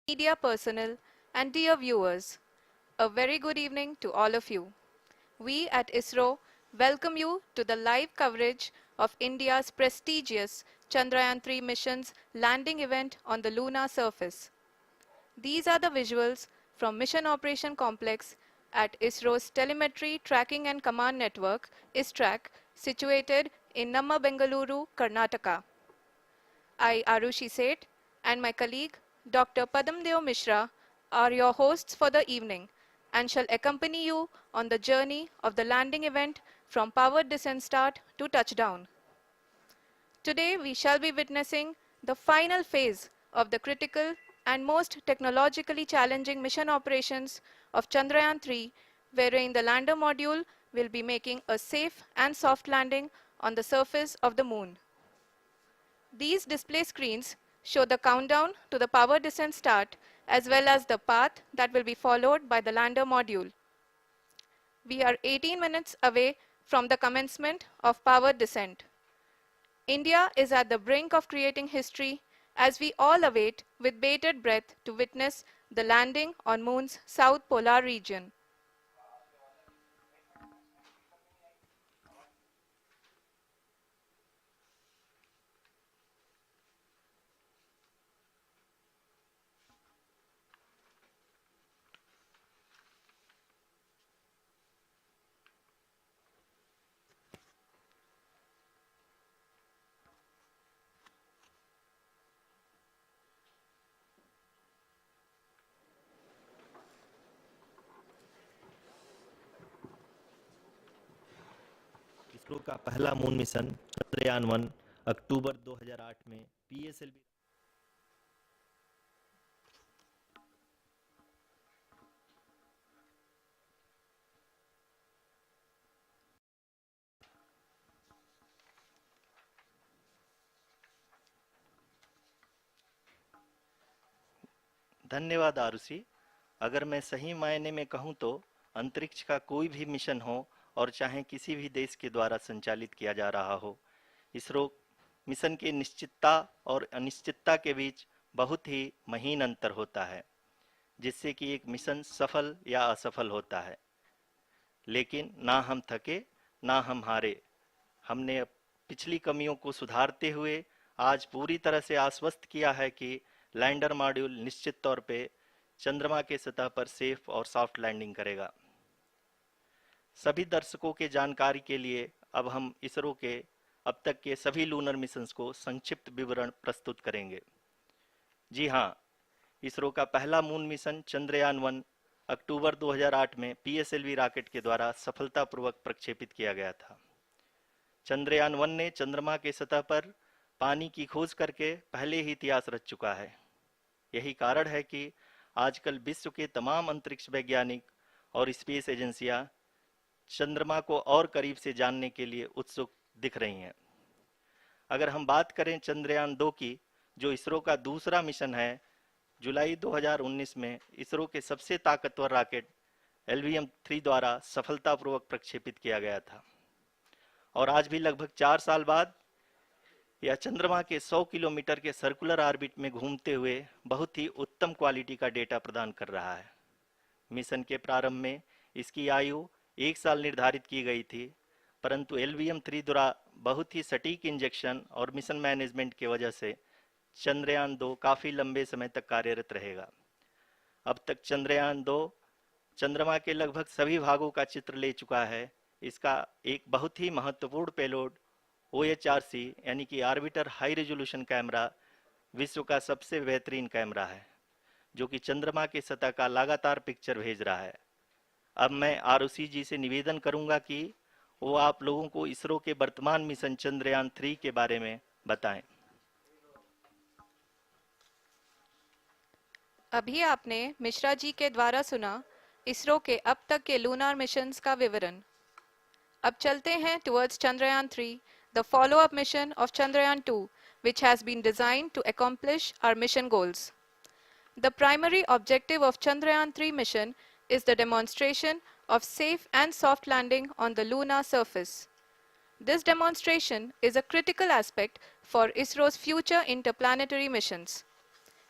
media personnel, and dear viewers, a very good evening to all of you. We at ISRO welcome you to the live coverage of India's prestigious Chandrayaan-3 mission's landing event on the lunar surface. These are the visuals from Mission Operation Complex at ISRO's Telemetry Tracking and Command Network, ISTRAC, situated in Namma, Bengaluru, Karnataka. I, Arushi Seth, and my colleague, Dr. Padamdeo Mishra, are your hosts for the evening and shall accompany you on the journey of the landing event from powered descent start to touchdown. Today, we shall be witnessing the final phase of the critical and most technologically challenging mission operations of Chandrayaan-3, wherein the lander module will be making a safe and soft landing on the surface of the moon. These display screens show the countdown to the power descent start as well as the path that will be followed by the lander module. We are 18 minutes away from the commencement of power descent. India is at the brink of creating history as we all await with bated breath to witness the landing on Moon's south polar region. ISRO का पहला moon mission Chandrayaan 1 अक्टूबर 2008 में PSLV धन्यवाद आरुषि। अगर मैं सही मायने में कहूं तो अंतरिक्ष का कोई भी मिशन हो और चाहे किसी भी देश के द्वारा संचालित किया जा रहा हो, इसरो मिशन की निश्चितता और अनिश्चितता के बीच बहुत ही महीन अंतर होता है, जिससे कि एक मिशन सफल या असफल होता है। लेकिन ना हम थके ना हम हारे। हमने पिछली कमियों को सुधारते हुए आज पूरी तरह से आश्वस्त किया है कि लैंडर मॉड्यूल निश्चित तौर पे चंद्रमा के सतह पर सेफ और सॉफ्ट लैंडिंग करेगा। सभी दर्शकों के जानकारी के लिए अब हम इसरो के अब तक के सभी लूनर मिशंस को संक्षिप्त विवरण प्रस्तुत करेंगे। जी हाँ, इसरो का पहला मून मिशन चंद्रयान 1 अक्टूबर 2008 में पीएसएलवी रॉकेट के द्वारा सफलतापूर्वक प्रक्षेपित किया गया था। चंद्रयान 1 ने चंद्रमा के सतह पर पानी की खोज करके पहले ही इतिहास रच चुका है। यही कारण है कि आजकल विश्व के तमाम अंतरिक्ष वैज्ञानिक और स्पेस एजेंसियां चंद्रमा को और करीब से जानने के लिए उत्सुक दिख रही हैं। अगर हम बात करें चंद्रयान 2 की, जो इसरो का दूसरा मिशन है, जुलाई 2019 में इसरो के सबसे ताकतवर रॉकेट LVM-3 द्वारा सफलतापूर्वक प्रक्षेपित किया गया था और आज भी लगभग 4 साल बाद यह चंद्रमा के 100 किलोमीटर के सर्कुलर ऑर्बिट में घूमते हुए बहुत ही उत्तम क्वालिटी का डेटा प्रदान कर रहा है। मिशन के प्रारंभ में इसकी आयु 1 साल निर्धारित की गई थी, परंतु LVM-3 द्वारा बहुत ही सटीक इंजेक्शन और मिशन मैनेजमेंट की वजह से चंद्रयान 2 काफ़ी लंबे समय तक कार्यरत रहेगा। अब तक चंद्रयान 2 चंद्रमा के लगभग सभी भागों का चित्र ले चुका है। इसका एक बहुत ही महत्वपूर्ण पेलोड OHRC यानी कि ऑर्बिटर हाई रेजोल्यूशन कैमरा विश्व का सबसे बेहतरीन कैमरा है, जो कि चंद्रमा के सतह का लगातार पिक्चर भेज रहा है। अब मैं आरुषि जी से निवेदन करूंगा कि वो आप लोगों को इसरो के वर्तमान मिशन चंद्रयान 3 के बारे में बताएं। अभी आपने मिश्रा जी के द्वारा सुना इसरो के अब तक के लूनार मिशंस का विवरण। अब चलते हैं towards Chandrayaan-3, the follow-up mission of Chandrayaan-2, which has been designed to accomplish our mission goals. The primary objective of Chandrayaan-3 mission is the demonstration of safe and soft landing on the lunar surface. This demonstration is a critical aspect for ISRO's future interplanetary missions.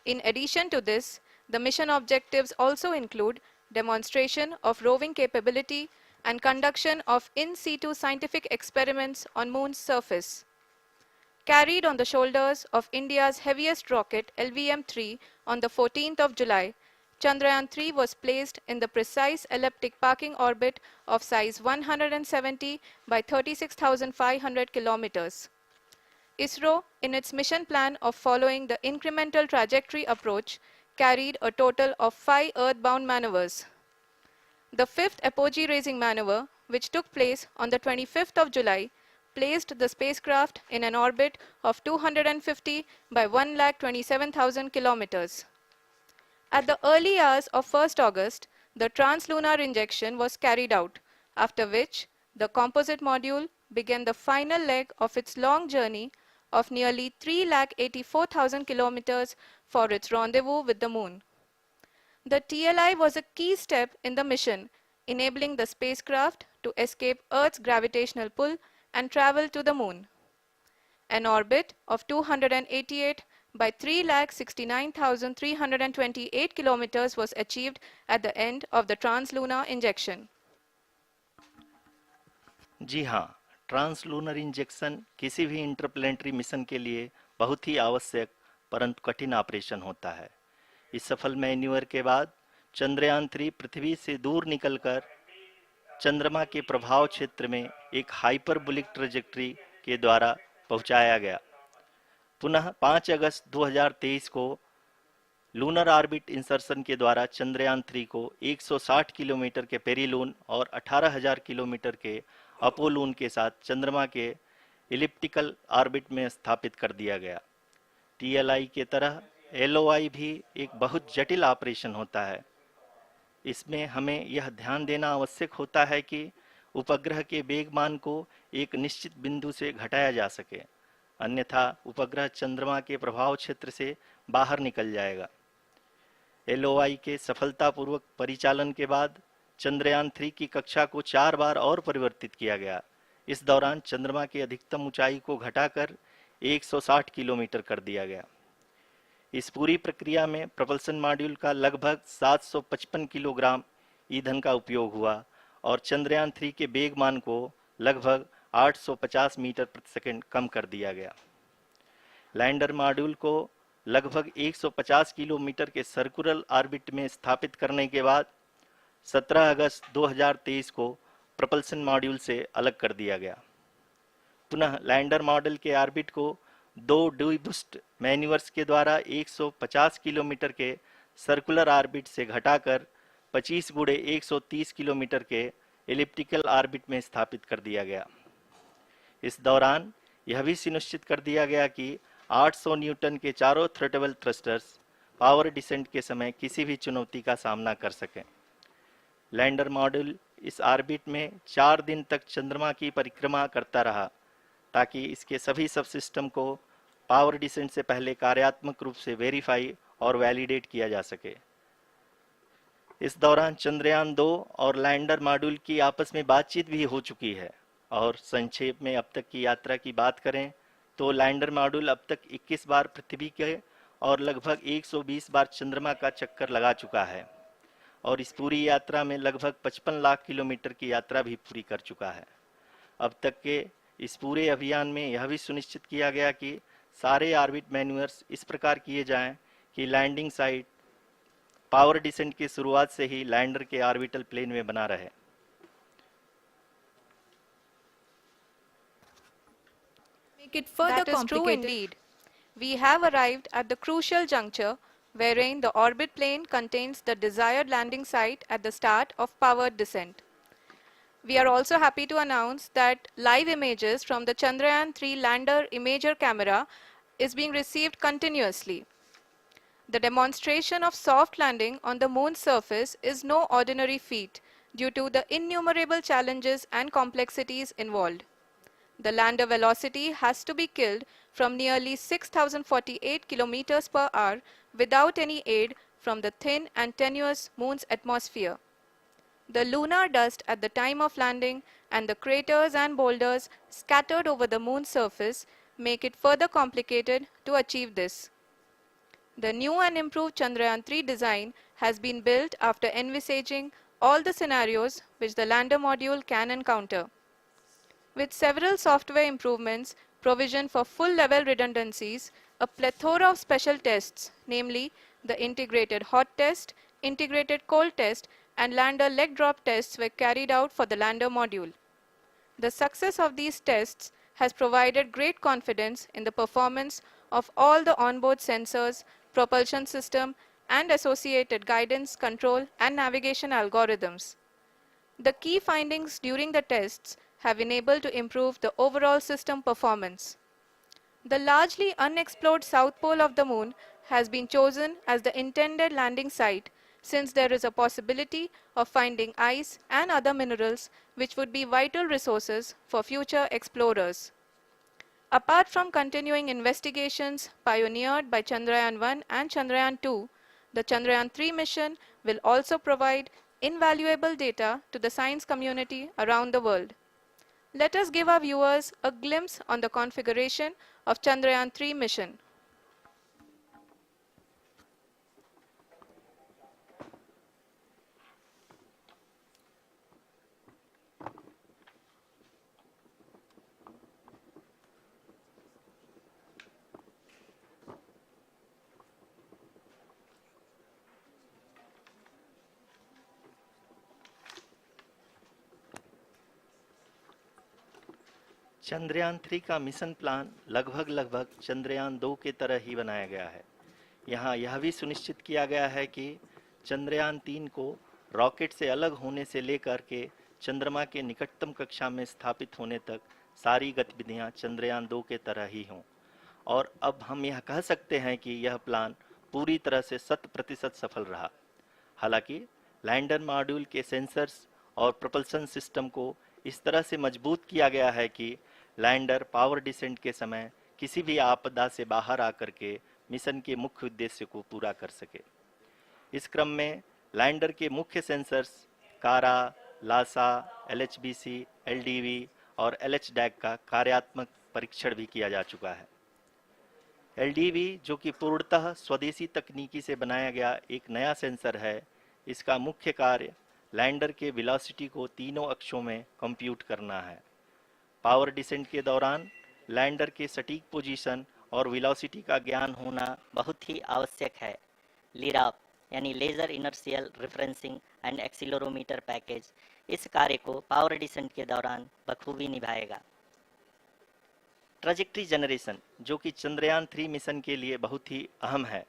In addition to this, The mission objectives also include demonstration of roving capability and conduction of in situ scientific experiments on Moon's surface. Carried on the shoulders of India's heaviest rocket LVM-3 on the 14th of July, Chandrayaan-3 was placed in the precise elliptic parking orbit of size 170 by 36,500 kilometers. ISRO, in its mission plan of following the incremental trajectory approach, carried a total of 5 earthbound maneuvers. The fifth apogee raising maneuver, which took place on the 25th of July, placed the spacecraft in an orbit of 250 by 1,27,000 kilometers. At the early hours of 1st August, the translunar injection was carried out, after which the composite module began the final leg of its long journey of nearly 3,84,000 kilometers for its rendezvous with the Moon. The TLI was a key step in the mission, enabling the spacecraft to escape Earth's gravitational pull and travel to the Moon. An orbit of 288 by 3,69,328 kilometers was achieved at the end of the translunar injection. जी हाँ, translunar injection किसी भी interplanetary mission के लिए बहुत ही आवश्यक परंतु कठिन operation होता है। इस सफल मैन्यूवर के बाद चंद्रयान 3 पृथ्वी से दूर निकलकर चंद्रमा के प्रभाव क्षेत्र में एक हाइपरबोलिक ट्रेजेक्ट्री के द्वारा पहुंचाया गया। पुनः 5 अगस्त 2023 को लूनर ऑर्बिट इंसर्शन के द्वारा चंद्रयान 3 को 160 किलोमीटर के पेरीलून और 18,000 किलोमीटर के अपोलून के साथ चंद्रमा के इलिप्टिकल ऑर्बिट में स्थापित कर दिया गया। टीएलआई के तरह एलओआई भी एक बहुत जटिल ऑपरेशन होता है। इसमें हमें यह ध्यान देना आवश्यक होता है कि उपग्रह के वेगमान को एक निश्चित बिंदु से घटाया जा सके, अन्यथा उपग्रह चंद्रमा के प्रभाव क्षेत्र से बाहर निकल जाएगा। एलओआई के सफलतापूर्वक परिचालन के बाद चंद्रयान 3 की कक्षा को 4 बार और परिवर्तित किया गया। इस दौरान चंद्रमा की अधिकतम ऊंचाई को घटाकर 160 किलोमीटर कर दिया गया। इस पूरी प्रक्रिया में प्रपल्सन मॉड्यूल का लगभग 755 किलोग्राम ईंधन का उपयोग हुआ और चंद्रयान 3 के वेगमान को लगभग 850 मीटर प्रति सेकंड कम कर दिया गया। लैंडर मॉड्यूल को लगभग 150 किलोमीटर के सर्कुलर ऑर्बिट में स्थापित करने के बाद 17 अगस्त 2023 को प्रपल्सन मॉड्यूल से अलग कर दिया गया। पुनः लैंडर मॉडल के ऑर्बिट को 2 डीबूस्ट मैन्यूवर्स के द्वारा 150 किलोमीटर के सर्कुलर ऑर्बिट से घटाकर 25 गुणे 130 किलोमीटर के एलिप्टिकल ऑर्बिट में स्थापित कर दिया गया। इस दौरान यह भी सुनिश्चित कर दिया गया कि 800 न्यूटन के चारों थ्रोटेबल थ्रस्टर्स पावर डिसेंट के समय किसी भी चुनौती का सामना कर सकें। लैंडर मॉड्यूल इस ऑर्बिट में 4 दिन तक चंद्रमा की परिक्रमा करता रहा ताकि इसके सभी सब सिस्टम को पावर डिसेंट से पहले कार्यात्मक रूप से वेरीफाई और वैलिडेट किया जा सके। इस दौरान चंद्रयान 2 और लैंडर मॉड्यूल की आपस में बातचीत भी हो चुकी है। और संक्षेप में अब तक की यात्रा की बात करें तो लैंडर मॉड्यूल अब तक 21 बार पृथ्वी के और लगभग 120 बार चंद्रमा का चक्कर लगा चुका है और इस पूरी यात्रा में लगभग 55 लाख किलोमीटर की यात्रा भी पूरी कर चुका है। अब तक के इस पूरे अभियान में यह भी सुनिश्चित किया गया कि सारे ऑर्बिट मैन्यूवर्स इस प्रकार किए जाएं कि लैंडिंग साइट पावर डिसेंट की शुरुआत से ही लैंडर के ऑर्बिटल प्लेन में बना रहे। Make it further that is true indeed. We have arrived at the crucial juncture wherein the orbit plane contains the desired landing site at the start of powered descent. We are also happy to announce that live images from the Chandrayaan-3 lander imager camera is being received continuously. The demonstration of soft landing on the Moon's surface is no ordinary feat due to the innumerable challenges and complexities involved. The lander velocity has to be killed from nearly 6,048 kilometers per hour without any aid from the thin and tenuous Moon's atmosphere. The lunar dust at the time of landing and the craters and boulders scattered over the Moon's surface make it further complicated to achieve this. The new and improved Chandrayaan-3 design has been built after envisaging all the scenarios which the lander module can encounter. With several software improvements, provision for full-level redundancies, a plethora of special tests, namely the integrated hot test, integrated cold test, and lander leg drop tests were carried out for the lander module. The success of these tests has provided great confidence in the performance of all the onboard sensors, propulsion system, and associated guidance, control, and navigation algorithms. The key findings during the tests have enabled to improve the overall system performance. The largely unexplored south pole of the moon has been chosen as the intended landing site since there is a possibility of finding ice and other minerals which would be vital resources for future explorers. Apart from continuing investigations pioneered by Chandrayaan-1 and Chandrayaan-2, the Chandrayaan-3 mission will also provide invaluable data to the science community around the world. Let us give our viewers a glimpse on the configuration of Chandrayaan-3 mission. Chandrayaan 3 का mission plan लगभग चंद्रयान 2 के तरह ही बनाया गया है। यहाँ यह भी सुनिश्चित किया गया है कि चंद्रयान 3 को रॉकेट से अलग होने से लेकर के चंद्रमा के निकटतम कक्षा में स्थापित होने तक सारी गतिविधियां चंद्रयान 2 के तरह ही हों। और अब हम यह कह सकते हैं कि यह प्लान पूरी तरह से 100% सफल रहा। हालांकि लैंडर मॉड्यूल के सेंसर्स और propulsion सिस्टम को इस तरह से मजबूत किया गया है कि लैंडर पावर डिसेंट के समय किसी भी आपदा से बाहर आकर के मिशन के मुख्य उद्देश्य को पूरा कर सके। इस क्रम में लैंडर के मुख्य सेंसर्स कारा, लासा, LHBC, LDV और LHDAC का कार्यात्मक परीक्षण भी किया जा चुका है। LDV जो कि पूर्णतः स्वदेशी तकनीकी से बनाया गया एक नया सेंसर है, इसका मुख्य कार्य लैंडर के वेलोसिटी को तीनों अक्षों में कंप्यूट करना है। पावर डिसेंट के दौरान लैंडर के सटीक पोजीशन और वेलोसिटी का ज्ञान होना बहुत ही आवश्यक है। लिराप यानी laser inertial referencing and accelerometer package इस कार्य को पावर डिसेंट के दौरान बखूबी निभाएगा। ट्रैजेक्टरी जनरेशन जो कि चंद्रयान 3 मिशन के लिए बहुत ही अहम है,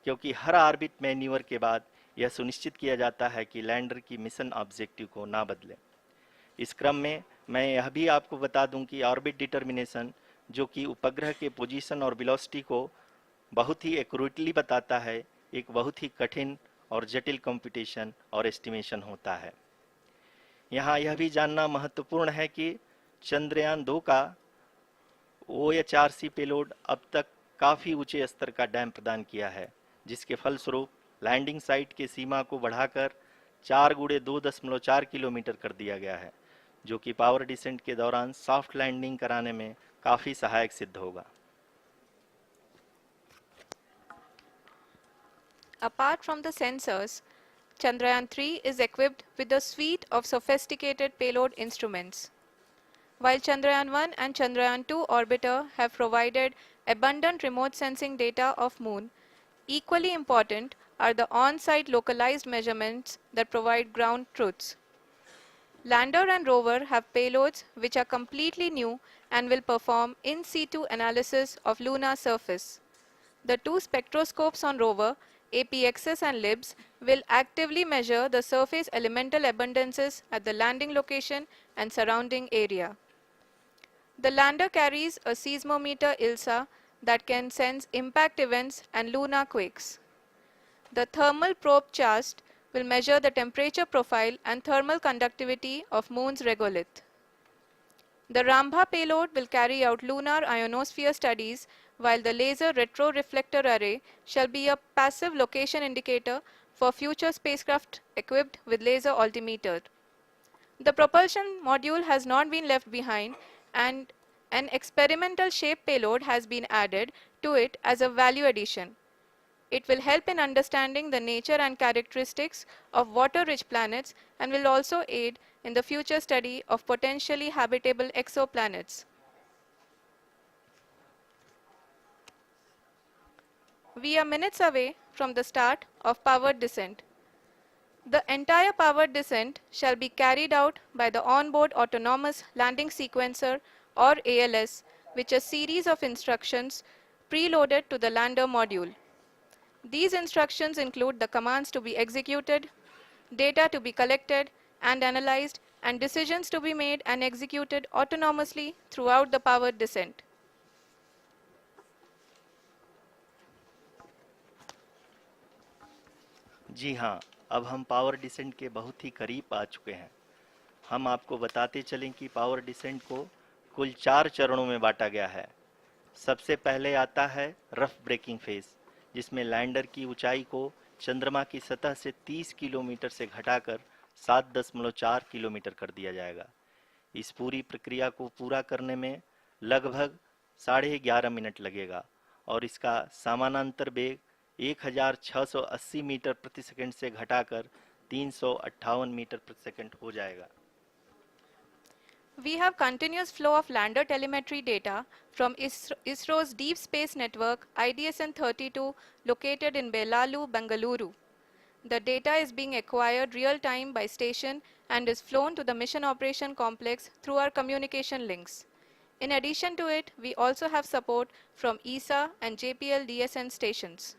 क्योंकि हर ऑर्बिट मैन्यूवर के बाद यह सुनिश्चित किया जाता है कि लैंडर की मिशन ऑब्जेक्टिव को ना बदलें। इस क्रम में मैं यह भी आपको बता दूं कि ऑर्बिट डिटर्मिनेशन जो कि उपग्रह के पोजीशन और वेलोसिटी को बहुत ही एक्यूरेटली बताता है, एक बहुत ही कठिन और जटिल कंप्यूटेशन और एस्टिमेशन होता है। यहाँ यह भी जानना महत्वपूर्ण है कि चंद्रयान 2 का OHRC पेलोड अब तक काफ़ी ऊंचे स्तर का डैम प्रदान किया है, जिसके फलस्वरूप लैंडिंग साइट के सीमा को बढ़ाकर 4 गुणे 2.4 किलोमीटर कर दिया गया है, जो कि पावर डिसेंट के दौरान सॉफ्ट लैंडिंग कराने में काफ़ी सहायक सिद्ध होगा। Apart from the sensors, Chandrayaan-3 is equipped with a suite of sophisticated payload instruments. While Chandrayaan-1 and Chandrayaan-2 orbiter have provided abundant remote sensing data of Moon, equally important are the on-site localized measurements that provide ground truths. Lander and rover have payloads which are completely new and will perform in situ analysis of lunar surface. The two spectroscopes on rover, APXS and LIBS, will actively measure the surface elemental abundances at the landing location and surrounding area. The lander carries a seismometer ILSA that can sense impact events and lunar quakes. The thermal probe CHAST will measure the temperature profile and thermal conductivity of Moon's regolith. The Rambha payload will carry out lunar ionosphere studies, while the laser retroreflector array shall be a passive location indicator for future spacecraft equipped with laser altimeter. The propulsion module has not been left behind, and an experimental shape payload has been added to it as a value addition. It will help in understanding the nature and characteristics of water-rich planets and will also aid in the future study of potentially habitable exoplanets. We are minutes away from the start of powered descent. The entire powered descent shall be carried out by the onboard autonomous landing sequencer or ALS, which is a series of instructions preloaded to the lander module. These instructions include the commands to be executed, data to be collected and analyzed, and decisions to be made and executed autonomously throughout the powered descent. जी हाँ, अब हम power descent के बहुत ही करीब आ चुके हैं। हम आपको बताते चलें कि पावर डिसेंट को कुल 4 चरणों में बांटा गया है। सबसे पहले आता है रफ ब्रेकिंग फेज, जिसमें लैंडर की ऊंचाई को चंद्रमा की सतह से 30 किलोमीटर से घटाकर 7.4 किलोमीटर कर दिया जाएगा। इस पूरी प्रक्रिया को पूरा करने में लगभग 11.5 मिनट लगेगा और इसका समानांतर वेग 1680 मीटर प्रति सेकंड से घटाकर 358 मीटर प्रति सेकंड हो जाएगा। We have continuous flow of lander telemetry data from ISRO's Deep Space Network IDSN-32 located in Belalu, Bengaluru. The data is being acquired real-time by station and is flown to the Mission Operation Complex through our communication links. In addition to it, we also have support from ESA and JPL DSN stations.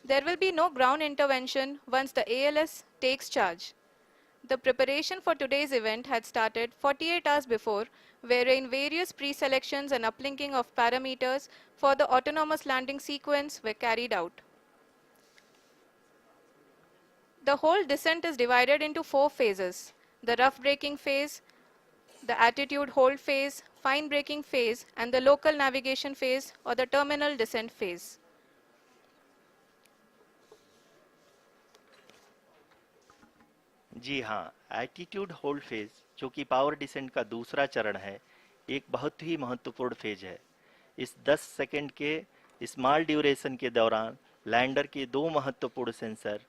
There will be no ground intervention once the ALS takes charge. The preparation for today's event had started 48 hours before, wherein various pre-selections and uplinking of parameters for the autonomous landing sequence were carried out. The whole descent is divided into 4 phases: the rough braking phase, the attitude hold phase, fine braking phase, and the local navigation phase or the terminal descent phase. जी हाँ, attitude hold phase, जो कि power descent का दूसरा चरण है, एक बहुत ही महत्वपूर्ण फेज है। इस 10 सेकंड के स्मॉल ड्यूरेशन के दौरान लैंडर के दो महत्वपूर्ण सेंसर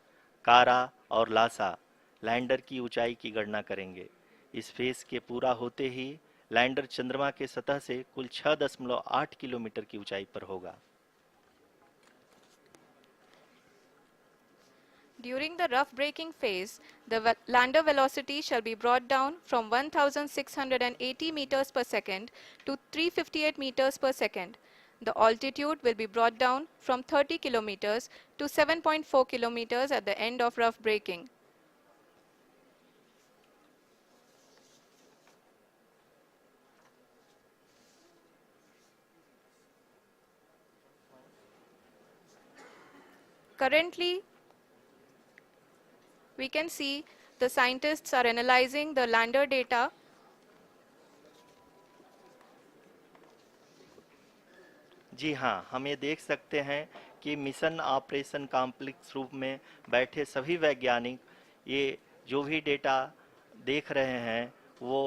कारा और लासा लैंडर की ऊंचाई की गणना करेंगे। इस फेज के पूरा होते ही लैंडर चंद्रमा के सतह से कुल 6.8 किलोमीटर की ऊंचाई पर होगा। During the rough braking phase, the lander velocity shall be brought down from 1680 meters per second to 358 meters per second. The altitude will be brought down from 30 kilometers to 7.4 kilometers at the end of rough braking. Currently, we can see the scientists are analyzing the lander data. जी हाँ, हम ये देख सकते हैं कि mission operation complex रूप में बैठे सभी वैज्ञानिक ये जो भी डेटा देख रहे हैं वो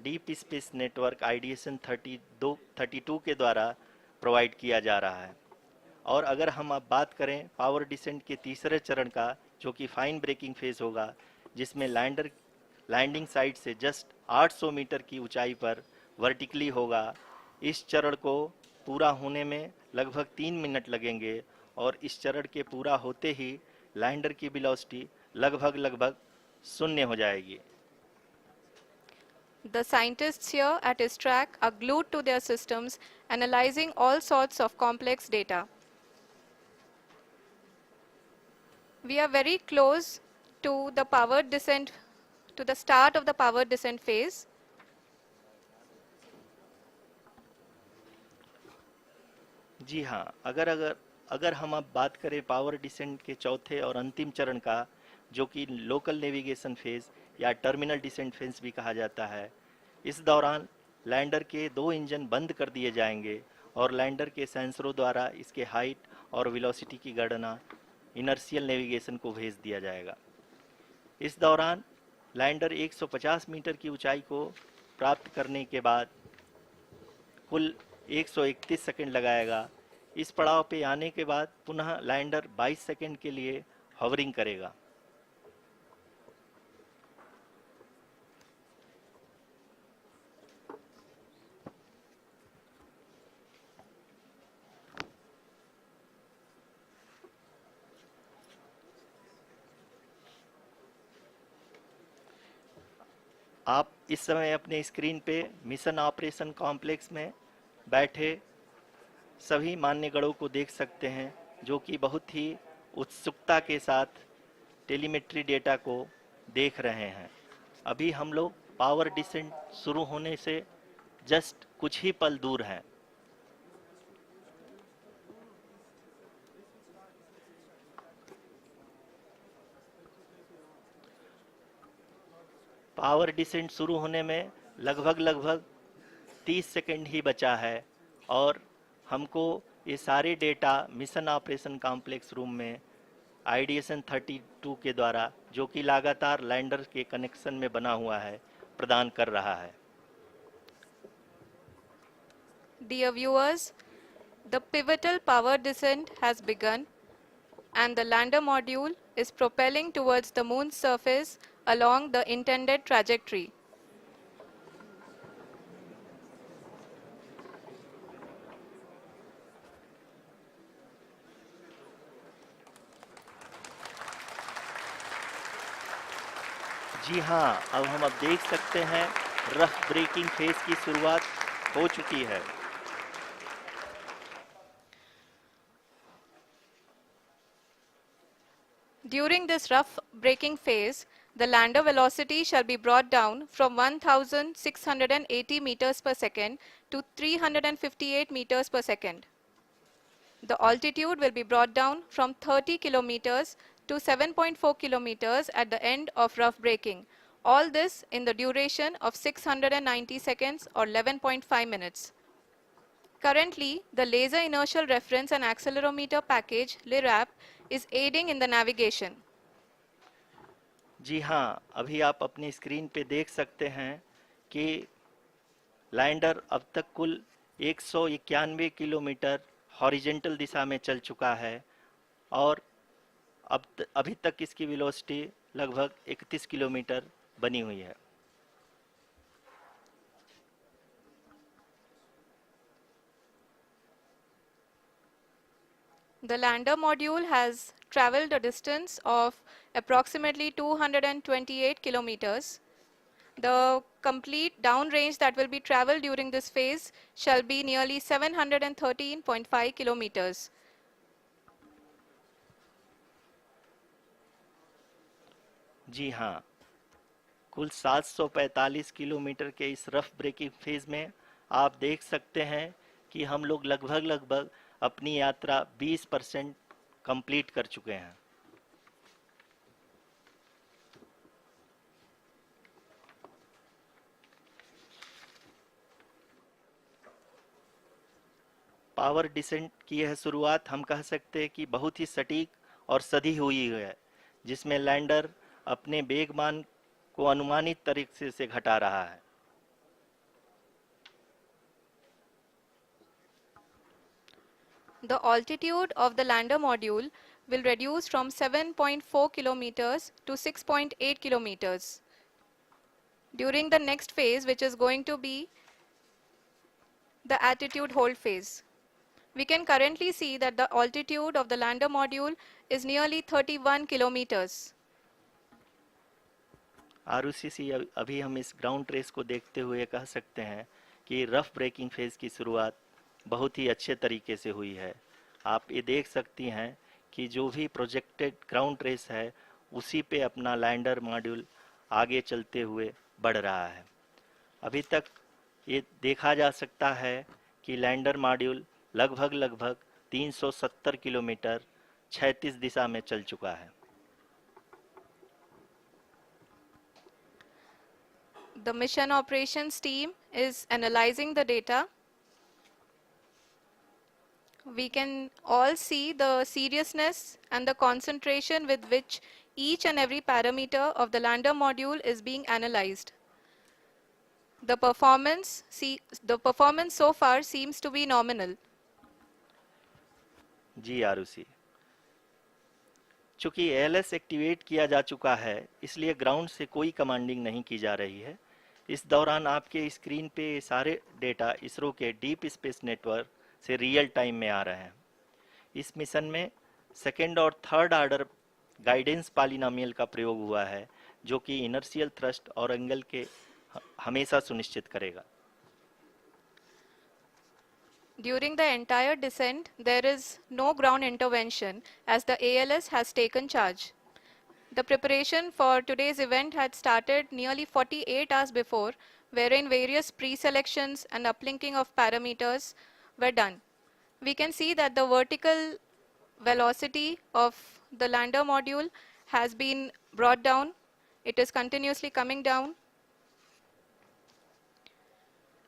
डीप स्पेस नेटवर्क आईडीएसएन 32 के द्वारा प्रोवाइड किया जा रहा है। और अगर हम अब बात करें पावर डिसेंट के तीसरे चरण का, जो कि फाइन ब्रेकिंग फेज होगा, जिसमें लैंडर लैंडिंग साइट से जस्ट 800 मीटर की ऊंचाई पर वर्टिकली होगा। इस चरण को पूरा होने में लगभग 3 मिनट लगेंगे और इस चरण के पूरा होते ही लैंडर की वेलोसिटी लगभग शून्य हो जाएगी। The scientists here at ISTRAC are glued to their systems, analyzing all sorts of complex data. We are very close to the powered descent, to the start of the powered descent phase. जी हाँ, अगर अगर अगर हम अब बात करें power descent के चौथे और अंतिम चरण का, जो कि लोकल नेविगेशन फेज या टर्मिनल डिसेंट फेज भी कहा जाता है, इस दौरान लैंडर के दो इंजन बंद कर दिए जाएंगे और लैंडर के सेंसरों द्वारा इसके हाइट और वेलोसिटी की गणना इनर्शियल नेविगेशन को भेज दिया जाएगा। इस दौरान लैंडर 150 मीटर की ऊंचाई को प्राप्त करने के बाद कुल 131 सेकंड लगाएगा। इस पड़ाव पे आने के बाद पुनः लैंडर 22 सेकंड के लिए हॉवरिंग करेगा। आप इस समय अपने स्क्रीन पे मिशन ऑपरेशन कॉम्प्लेक्स में बैठे सभी मान्यगणों को देख सकते हैं, जो कि बहुत ही उत्सुकता के साथ टेलीमेट्री डेटा को देख रहे हैं। अभी हम लोग पावर डिसेंट शुरू होने से जस्ट कुछ ही पल दूर हैं। पावर डिसेंट शुरू होने में लगभग 30 सेकंड ही बचा है और हमको ये सारे data mission operation complex room में आईडीएसएन 32 के द्वारा, जो कि लगातार लैंडर के कनेक्शन में बना हुआ है, प्रदान कर रहा है। Dear viewers, the pivotal power descent has begun and the lander module is propelling towards the moon's surface along the intended trajectory. जी हाँ, अब देख सकते हैं रफ ब्रेकिंग फेज की शुरुआत हो चुकी है। During this rough braking phase, the lander velocity shall be brought down from 1680 meters per second to 358 meters per second. The altitude will be brought down from 30 kilometers to 7.4 kilometers at the end of rough braking. All this in the duration of 690 seconds or 11.5 minutes. Currently, the Laser Inertial Reference and Accelerometer package (LIRAP) is aiding in the navigation. जी हाँ, अभी आप अपनी screen पे देख सकते हैं कि lander अब तक कुल 191 किलोमीटर हॉरिजेंटल दिशा में चल चुका है और अभी तक इसकी वेलोसिटी लगभग 31 किलोमीटर बनी हुई है। The lander module has traveled a distance of approximately 228 kilometers. The complete downrange that will be traveled during this phase shall be nearly 713.5 kilometers. जी हाँ, कुल 745 किलोमीटर के इस रफ ब्रेकिंग फेज में आप देख सकते हैं कि हम लोग लगभग अपनी यात्रा 20% कंप्लीट कर चुके हैं। पावर डिसेंट की यह शुरुआत हम कह सकते हैं कि बहुत ही सटीक और सधी हुई है, जिसमें लैंडर अपने वेगमान को अनुमानित तरीके से घटा रहा है। The altitude of the lander module will reduce from 7.4 kilometers to 6.8 kilometers. During the next phase, which is going to be the attitude hold phase. We can currently see that the altitude of the lander module is nearly 31 kilometers. आरयूसीसी अभी हम इस ground trace को देखते हुए कह सकते हैं कि रफ ब्रेकिंग फेज की शुरुआत बहुत ही अच्छे तरीके से हुई है। आप ये देख सकती हैं कि जो भी प्रोजेक्टेड ग्राउंड ट्रेस है, उसी पे अपना लैंडर मॉड्यूल आगे चलते हुए बढ़ रहा है। अभी तक ये देखा जा सकता है कि लैंडर मॉड्यूल लगभग 370 किलोमीटर क्षैतिज दिशा में चल चुका है। The mission operations team is analyzing the data. We can all see the seriousness and the concentration with which each and every parameter of the lander module is being analyzed. The performance so far seems to be nominal. जी आरुषि, चूंकि ALS activate किया जा चुका है, इसलिए ground से कोई commanding नहीं की जा रही है। इस दौरान आपके स्क्रीन पे सारे डेटा इसरो के डीप स्पेस नेटवर्क से रियल टाइम में आ रहे हैं। इस मिशन में सेकेंड और थर्ड ऑर्डर गाइडेंस पॉलिनॉमियल का प्रयोग हुआ है, जो कि इनर्शियल थ्रस्ट और एंगल के हमेशा सुनिश्चित करेगा। During the entire descent, there is no ground intervention as the ALS has taken charge. The preparation for today's event had started nearly 48 hours before, wherein various pre-selections and uplinking of parameters were done. We can see that the vertical velocity of the lander module has been brought down. It is continuously coming down,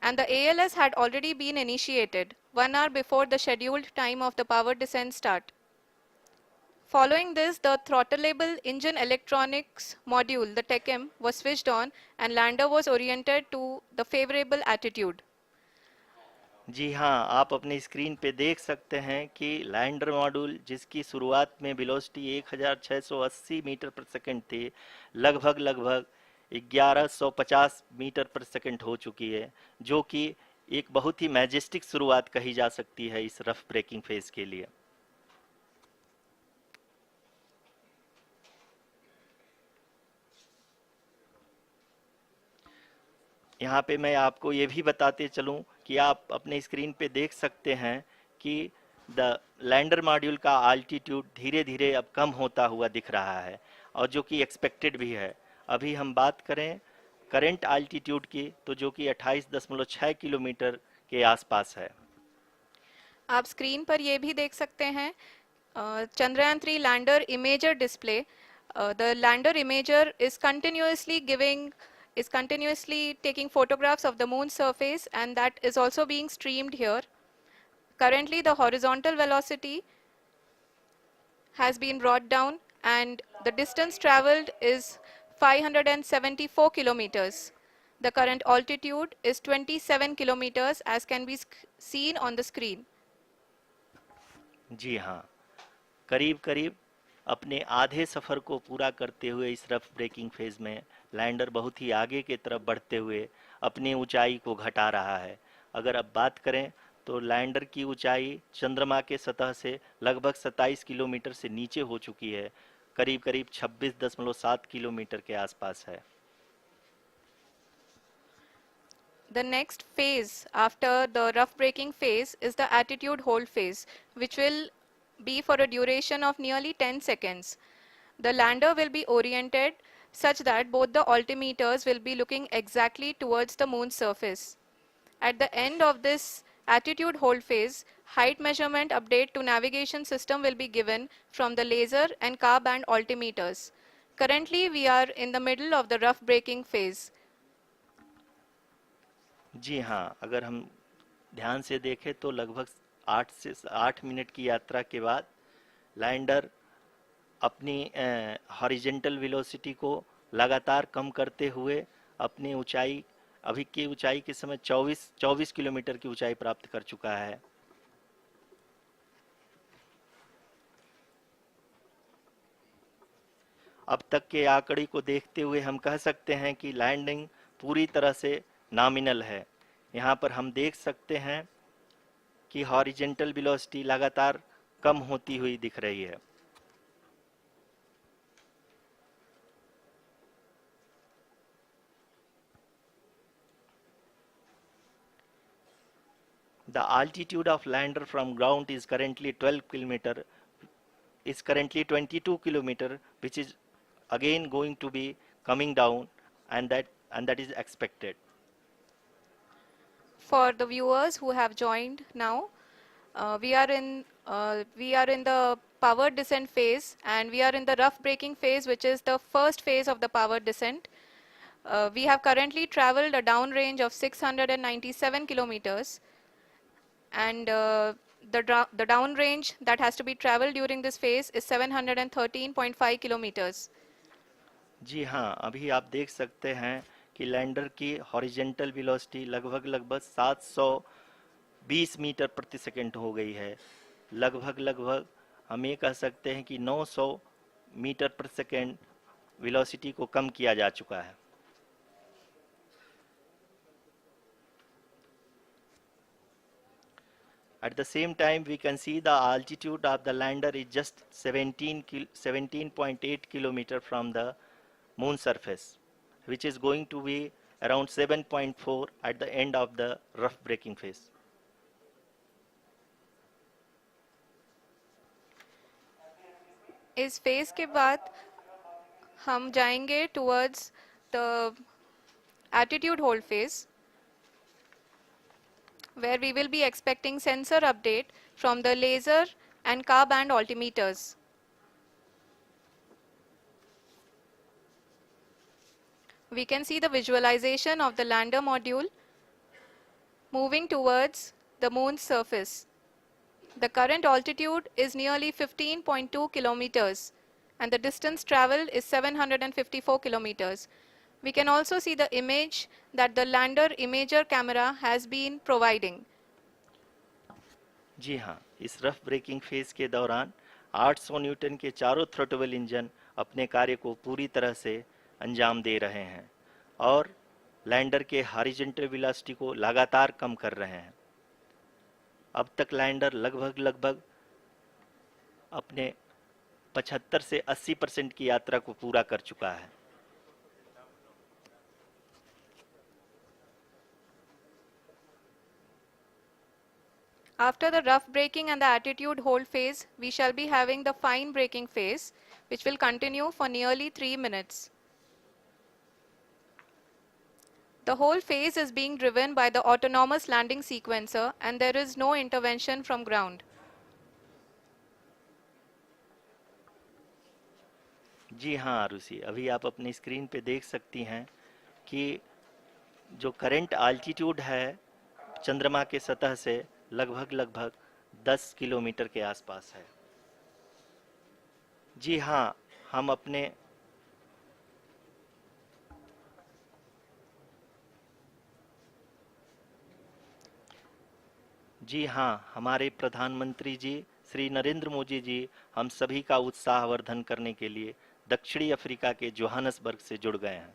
and the ALS had already been initiated 1 hour before the scheduled time of the power descent start. Following this, the throttleable engine electronics module, the TECM, was switched on and lander was oriented to the favorable attitude. जी हाँ, आप अपनी screen पे देख सकते हैं कि lander module, जिसकी शुरुआत में वेलोसिटी 1680 मीटर पर सेकंड थी, लगभग 1150 मीटर पर सेकंड हो चुकी है, जो कि एक बहुत ही मैजेस्टिक शुरुआत कही जा सकती है इस रफ ब्रेकिंग फेज के लिए। यहाँ पे मैं आपको ये भी बताते चलूँ कि आप अपने स्क्रीन पे देख सकते हैं कि द लैंडर मॉड्यूल का आल्टीट्यूड धीरे धीरे अब कम होता हुआ दिख रहा है, और जो कि एक्सपेक्टेड भी है। अभी हम बात करें करंट आल्टीट्यूड की, तो जो कि 28.6 किलोमीटर के आसपास है। आप स्क्रीन पर ये भी देख सकते हैं Chandrayaan-3 lander imager display. The lander imager is continuously taking photographs of the moon's surface, and that is also being streamed here. Currently, the horizontal velocity has been brought down and the distance traveled is 574 kilometers. The current altitude is 27 kilometers as can be seen on the screen. जी हाँ, करीब करीब अपने आधे सफ़र को पूरा करते हुए इस रफ ब्रेकिंग फेज में लैंडर बहुत ही आगे की तरफ बढ़ते हुए अपनी ऊंचाई को घटा रहा है। अगर अब बात करें तो लैंडर की ऊंचाई चंद्रमा के सतह से लगभग 27 किलोमीटर से नीचे हो चुकी है, करीब करीब 26.7 किलोमीटर के आसपास है। The next phase after the rough braking phase is the attitude hold phase, which will be for a duration of nearly 10 seconds. The lander will be oriented such that both the altimeters will be looking exactly towards the moon's surface. At the end of this attitude hold phase, height measurement update to navigation system will be given from the laser and car band altimeters. Currently, we are in the middle of the rough braking phase. जी हाँ, अगर हम ध्यान से देखें तो लगभग 8 minute की यात्रा के बाद लैंडर अपनी हॉरिजेंटल वेलोसिटी को लगातार कम करते हुए अपनी ऊंचाई, अभी की ऊंचाई के समय 24 किलोमीटर की ऊंचाई प्राप्त कर चुका है। अब तक के आंकड़े को देखते हुए हम कह सकते हैं कि लैंडिंग पूरी तरह से नॉमिनल है। यहाँ पर हम देख सकते हैं कि हॉरिजेंटल वेलोसिटी लगातार कम होती हुई दिख रही है। The altitude of lander from ground is currently 22 kilometer, which is again going to be coming down, and that is expected. For the viewers who have joined now, we are in the power descent phase, and we are in the rough braking phase, which is the first phase of the power descent. We have currently traveled a downrange of 697 kilometers, and the downrange that has to be traveled during this phase is 713.5 kilometers. जी हाँ, अभी आप देख सकते हैं कि lander की horizontal velocity लगभग 720 metre प्रति सेकंड हो गई है, लगभग लगभग हम ये कह सकते हैं कि 900 मीटर पर सेकेंड वेलोसिटी को कम किया जा चुका है। At the same time, we can see the altitude of the lander is just 17.8 kilometer from the moon surface, which is going to be around 7.4 at the end of the rough braking phase. इस phase के बाद हम जाएंगे towards the attitude hold phase, where we will be expecting sensor update from the laser and car band altimeters. We can see the visualization of the lander module moving towards the moon's surface. The current altitude is nearly 15.2 kilometers and the distance traveled is 754 kilometers. We can also see the image that the lander imager camera has been providing. जी हाँ, इस rough breaking phase के दौरान 800 Newton के चारों throttle engine अपने कार्य को पूरी तरह से अंजाम दे रहे हैं और लैंडर के हॉरिजॉन्टल वेलोसिटी को लगातार कम कर रहे हैं। अब तक लैंडर लगभग लगभग अपने 75 से 80% की यात्रा को पूरा कर चुका है। After the rough braking and the attitude hold phase, we shall be having the fine braking phase, which will continue for nearly 3 minutes. The whole phase is being driven by the autonomous landing sequencer and there is no intervention from ground. जी हाँ आरुषि, अभी आप अपनी screen पे देख सकती हैं कि जो करंट आल्टीट्यूड है चंद्रमा के सतह से लगभग लगभग 10 किलोमीटर के आसपास है। जी हाँ, हम अपने जी हाँ, हमारे प्रधानमंत्री जी श्री नरेंद्र मोदी जी हम सभी का उत्साहवर्धन करने के लिए दक्षिणी अफ्रीका के जोहानसबर्ग से जुड़ गए हैं।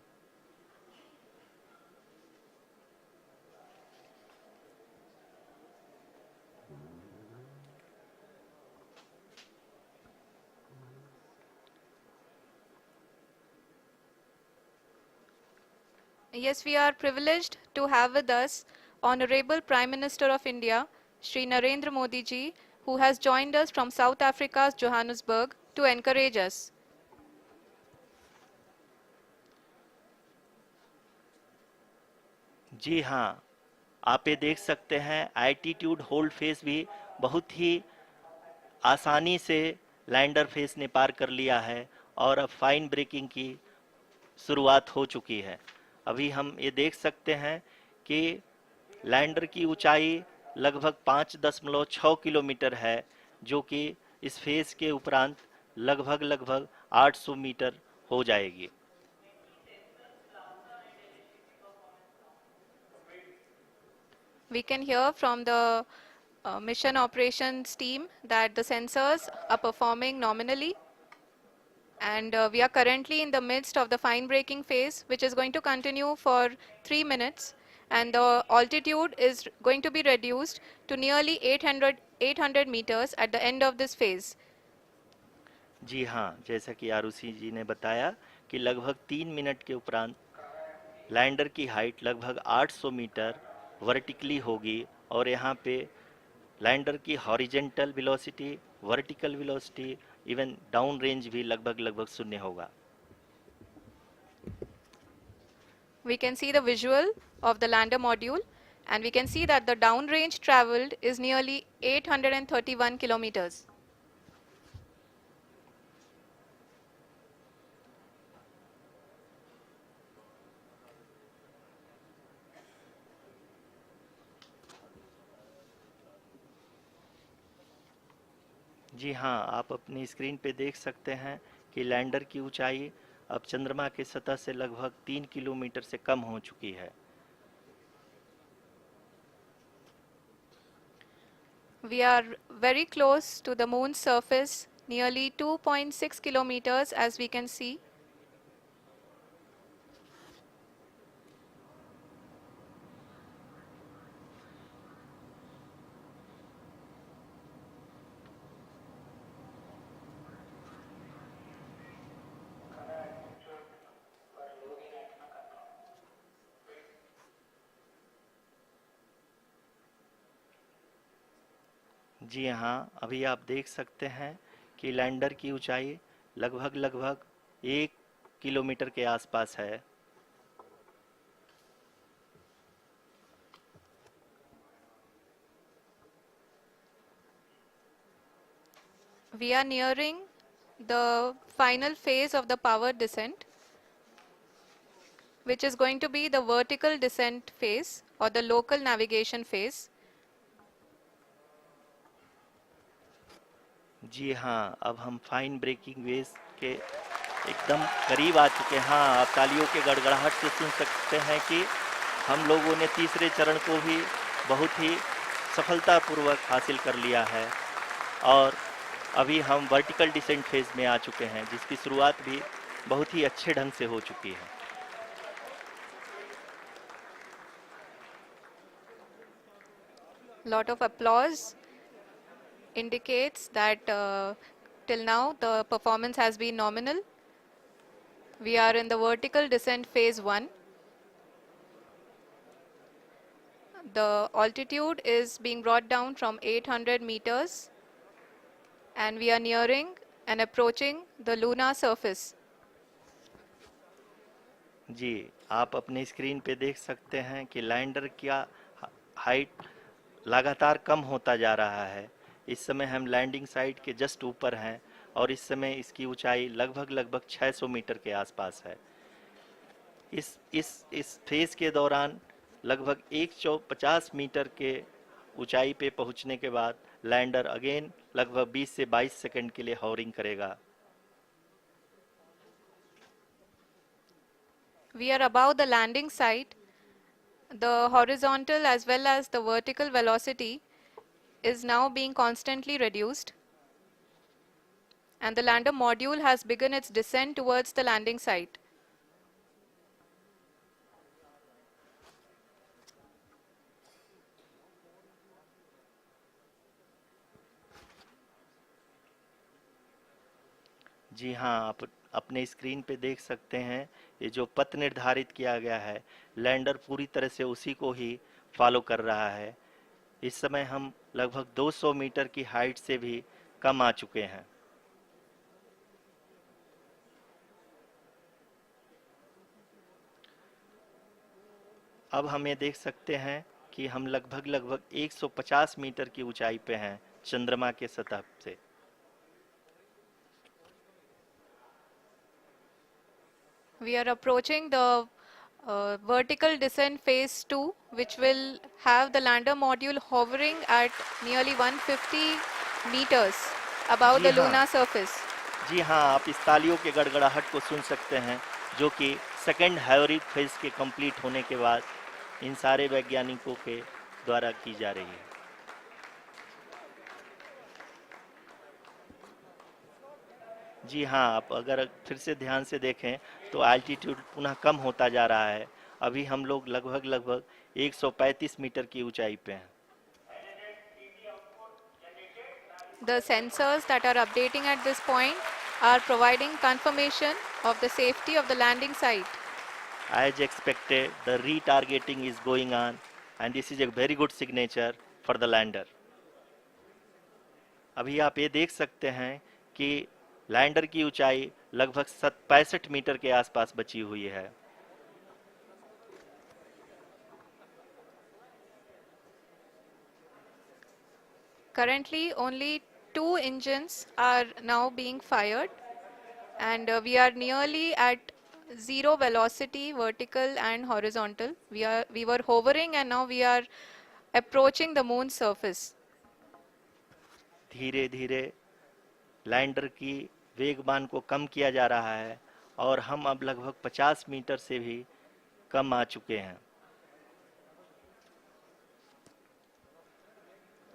Yes, we are privileged to have with us Honorable Prime Minister of India, Shri Narendra Modi ji, who has joined us from South Africa's Johannesburg to encourage us. जी हाँ, आप ये देख सकते हैं एल्टीट्यूड होल्ड फेस भी बहुत ही आसानी से लैंडर फेस ने पार कर लिया है और अब फाइन ब्रेकिंग की शुरुआत हो चुकी है। अभी हम ये देख सकते हैं कि लैंडर की ऊंचाई लगभग 5.6 किलोमीटर है, जो कि इस फेज के उपरांत लगभग लगभग 800 मीटर हो जाएगी। We can hear from the mission operations team that the sensors are performing nominally, and we are currently in the midst of the fine braking phase, which is going to continue for 3 minutes, and the altitude is going to be reduced to nearly 800 meters at the end of this phase. जी हाँ, जैसा कि आरुषि जी ने बताया कि लगभग 3 minute के उपरांत lander की हाइट लगभग 800 मीटर वर्टिकली होगी और यहाँ पे लैंडर की horizontal velocity, vertical velocity, even down range भी लगभग लगभग शून्य होगा। We can see the visual of the lander module, and we can see that the downrange traveled is nearly 831 kilometers. जी हाँ, आप अपनी स्क्रीन पे देख सकते हैं कि लैंडर की ऊंचाई अब चंद्रमा की सतह से लगभग 3 किलोमीटर से कम हो चुकी है। We are very close to the moon's surface, nearly 2.6 kilometers as we can see. जी हाँ, अभी आप देख सकते हैं कि लैंडर की ऊंचाई लगभग 1 किलोमीटर के आसपास है। We are nearing the final phase of the power descent, which is going to be the vertical descent phase or the local navigation phase. जी हाँ, अब हम फाइन ब्रेकिंग वेव्स के एकदम करीब आ चुके हैं। हाँ, आप तालियों के गड़गड़ाहट से सुन सकते हैं कि हम लोगों ने तीसरे चरण को भी बहुत ही सफलतापूर्वक हासिल कर लिया है और अभी हम वर्टिकल डिसेंट फेज में आ चुके हैं, जिसकी शुरुआत भी बहुत ही अच्छे ढंग से हो चुकी है। Lot of applause indicates that till now the performance has been nominal. We are in the vertical descent phase 1. The altitude is being brought down from 800 meters and we are nearing and approaching the lunar surface. जी, आप अपने screen पे देख सकते हैं कि lander का height लगातार कम होता जा रहा है। इस समय हम लैंडिंग साइट के जस्ट ऊपर हैं और इस समय इसकी ऊंचाई लगभग 600 मीटर के आसपास है। इस फेज के दौरान लगभग 150 मीटर के ऊंचाई पे पहुंचने के बाद लैंडर अगेन लगभग 20 से 22 सेकंड के लिए हॉवरिंग करेगा। We are above the landing site. The horizontal as well as the vertical velocity is now being constantly reduced, and the lander module has begun its descent towards the landing site. जी हाँ, आप अपने screen पे देख सकते हैं ये जो पथ निर्धारित किया गया है, लैंडर पूरी तरह से उसी को ही फॉलो कर रहा है। इस समय हम लगभग 200 मीटर की हाइट से भी कम आ चुके हैं। अब हम ये देख सकते हैं कि हम लगभग 150 मीटर की ऊंचाई पे हैं चंद्रमा के सतह से। We are approaching the vertical descent phase 2, which will have the lander module hovering at nearly 150 meters above ji the हाँ, lunar surface. जी हाँ, आप इस तालियों के गड़गड़ाहट को सुन सकते हैं, जो कि सेकंड हाइब्रिड फेज के कंप्लीट होने के बाद इन सारे वैज्ञानिकों के द्वारा की जा रही है। जी हाँ, आप अगर फिर से ध्यान से देखें तो एल्टीट्यूड पुनः कम होता जा रहा है। अभी हम लोग लगभग 135 मीटर की ऊंचाई पे हैं। The sensors that are updating at this point are providing confirmation of the safety of the landing site. As expected, the retargeting is going on and this is a very good signature for the lander. अभी आप ये देख सकते हैं कि lander की ऊंचाई लगभग 65 मीटर के आसपास बची हुई है। Currently, only 2 engines are now being fired, and we are nearly at zero velocity, vertical and horizontal. We were hovering, and now we are approaching the moon's surface. धीरे धीरे लैंडर की वेगमान को कम किया जा रहा है और हम अब लगभग 50 मीटर से भी कम आ चुके हैं।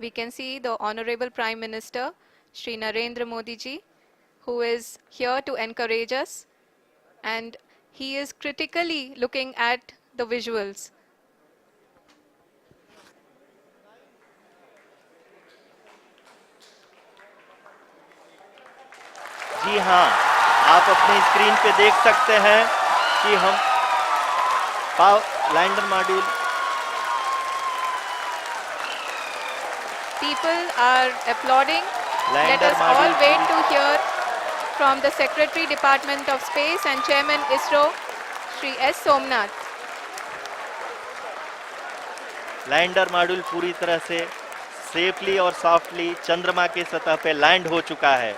We can see the Honorable Prime Minister, Shri Narendra Modi ji, who is here to encourage us, and he is critically looking at the visuals. जी हाँ, आप अपनी स्क्रीन पे देख सकते हैं कि हम lander module People are applauding. Let lander us all module wait to hear from the Secretary Department of Space and Chairman ISRO, Shri S. Somnath. Lander module पूरी तरह से सेफली और सॉफ्टली चंद्रमा के सतह पे लैंड हो चुका है।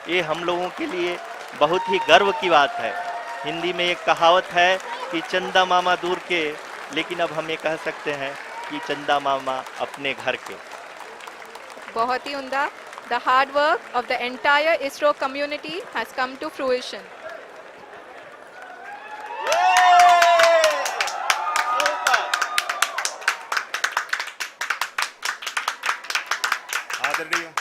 ये हम लोगों के लिए बहुत ही गर्व की बात है। हिंदी में एक कहावत है कि चंदा मामा दूर के, लेकिन अब हम ये कह सकते हैं कि चंदा मामा अपने घर के। बहुत ही उम्दा. The hard work of the entire ISRO community has come to fruition. आदरणीय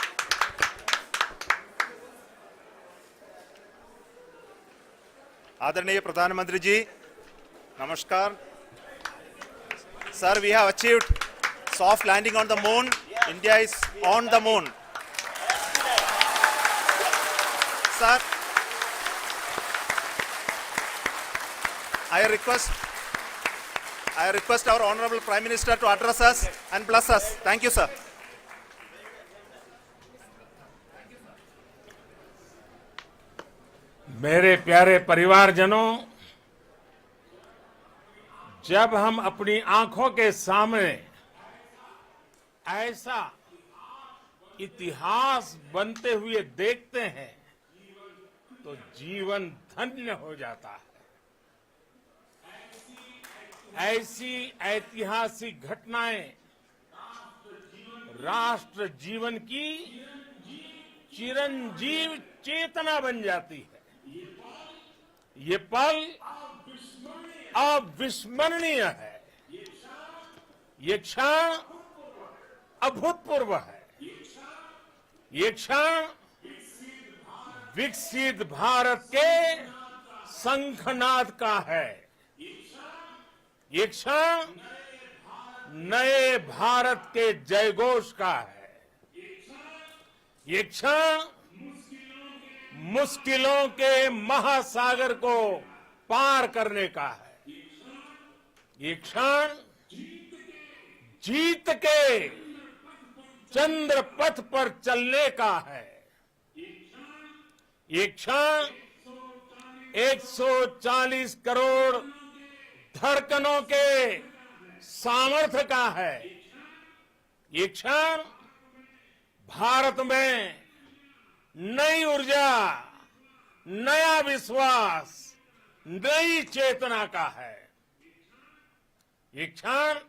आदरणीय प्रधानमंत्री जी, नमस्कार. Sir, we have achieved soft landing on the moon. India is on the moon. Sir, I request our Honorable Prime Minister to address us and bless us. Thank you, sir. मेरे प्यारे परिवारजनों, जब हम अपनी आंखों के सामने ऐसा इतिहास बनते हुए देखते हैं तो जीवन धन्य हो जाता है. ऐसी ऐतिहासिक घटनाएं राष्ट्र जीवन की चिरंजीव चेतना बन जाती है. ये पल अविस्मरणीय है. ये क्षण अभूतपूर्व है. ये क्षण विकसित भारत के शंखनाद का है. ये क्षण नए भारत के जयघोष का है. ये क्षण मुश्किलों के महासागर को पार करने का है. ये क्षण जीत के चंद्र पथ पर चलने का है. ये क्षण 140 करोड़ धड़कनों के सामर्थ्य का है. ये क्षण भारत में नई ऊर्जा, नया विश्वास, नई चेतना का है. ये क्षण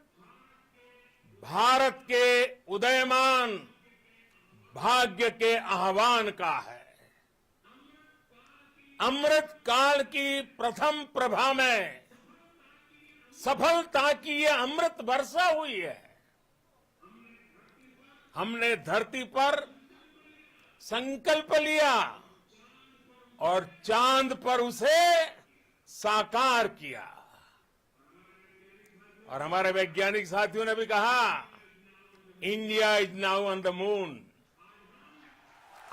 भारत के उदयमान भाग्य के आह्वान का है. अमृत काल की प्रथम प्रभा में सफलता की ये अमृत वर्षा हुई है. हमने धरती पर संकल्प लिया और चांद पर उसे साकार किया. और हमारे वैज्ञानिक साथियों ने भी कहा, India is now on the moon.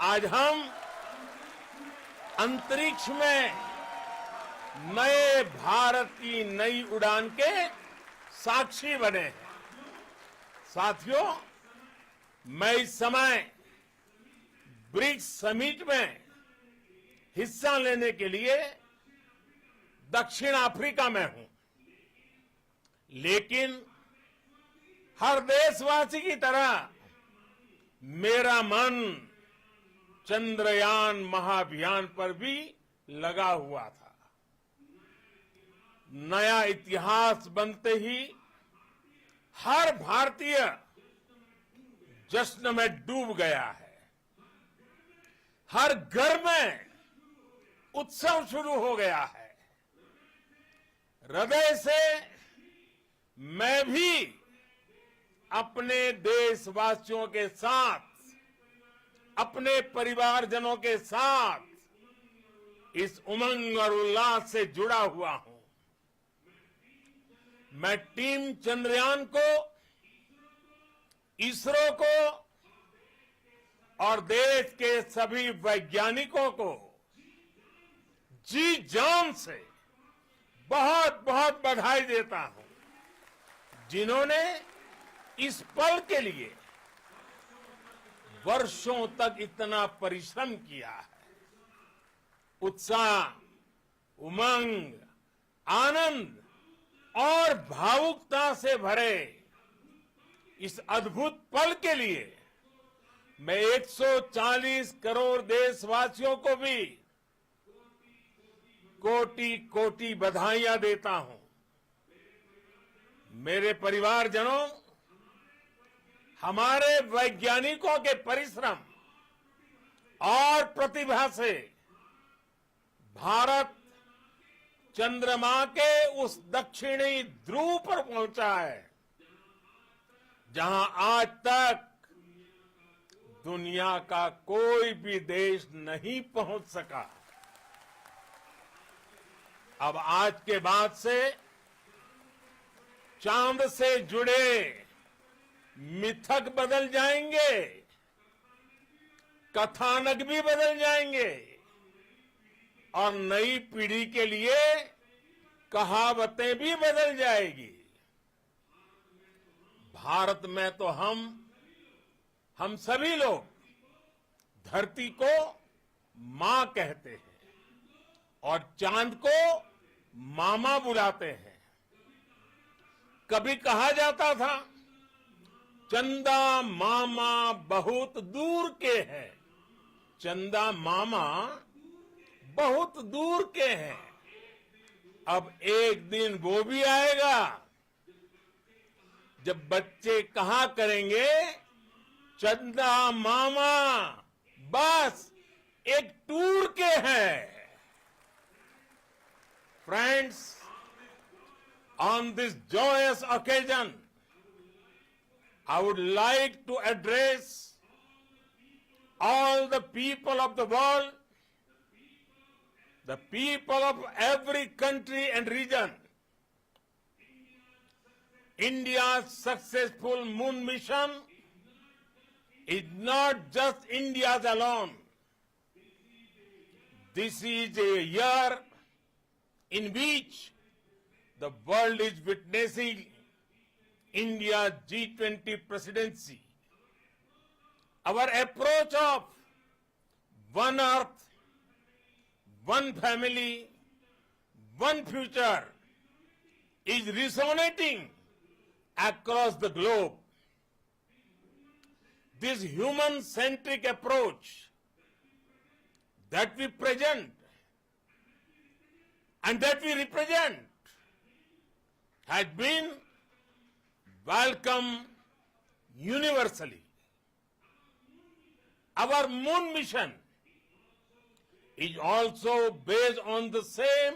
आज हम अंतरिक्ष में नए भारत की नई उड़ान के साक्षी बने हैं. साथियों, मैं इस समय ब्रिक्स समिट में हिस्सा लेने के लिए दक्षिण अफ्रीका में हूं. लेकिन हर देशवासी की तरह मेरा मन चंद्रयान महाअभियान पर भी लगा हुआ था. नया इतिहास बनते ही हर भारतीय जश्न में डूब गया है. हर घर में उत्सव शुरू हो गया है. हृदय से मैं भी अपने देशवासियों के साथ, अपने परिवारजनों के साथ इस उमंग और उल्लास से जुड़ा हुआ हूं। मैं टीम चंद्रयान को, इसरो को और देश के सभी वैज्ञानिकों को जी जान से बहुत बहुत बधाई देता हूं, जिन्होंने इस पल के लिए वर्षों तक इतना परिश्रम किया है। उत्साह, उमंग, आनंद और भावुकता से भरे इस अद्भुत पल के लिए मैं 140 करोड़ देशवासियों को भी कोटि कोटि बधाइयां देता हूं। मेरे परिवारजनों, हमारे वैज्ञानिकों के परिश्रम और प्रतिभा से भारत चंद्रमा के उस दक्षिणी ध्रुव पर पहुंचा है, जहां आज तक दुनिया का कोई भी देश नहीं पहुंच सका। अब आज के बाद से चांद से जुड़े मिथक बदल जाएंगे, कथानक भी बदल जाएंगे और नई पीढ़ी के लिए कहावतें भी बदल जाएगी। भारत में तो हम सभी लोग धरती को मां कहते हैं और चांद को मामा बुलाते हैं। कभी कहा जाता था, चंदा मामा बहुत दूर के हैं। चंदा मामा बहुत दूर के हैं। अब एक दिन वो भी आएगा जब बच्चे कहा करेंगे, चंदा मामा बस एक टूर के हैं। Friends, on this joyous occasion, I would like to address all the people of the world, the people of every country and region. India's successful moon mission is not just India's alone. This is a year in which the world is witnessing India's G20 presidency. Our approach of one earth, one family, one future is resonating across the globe. This human-centric approach that we present and that we represent has been welcomed universally. Our moon mission is also based on the same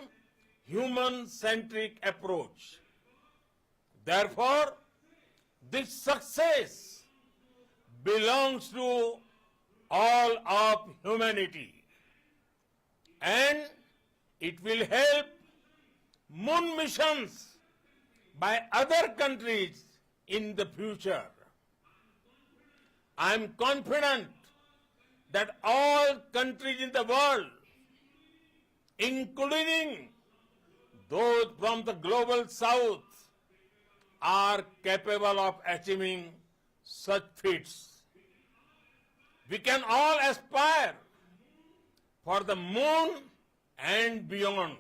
human-centric approach. Therefore, this success belongs to all of humanity, and it will help moon missions by other countries in the future. I am confident that all countries in the world, including those from the global south, are capable of achieving such feats. We can all aspire for the moon and beyond.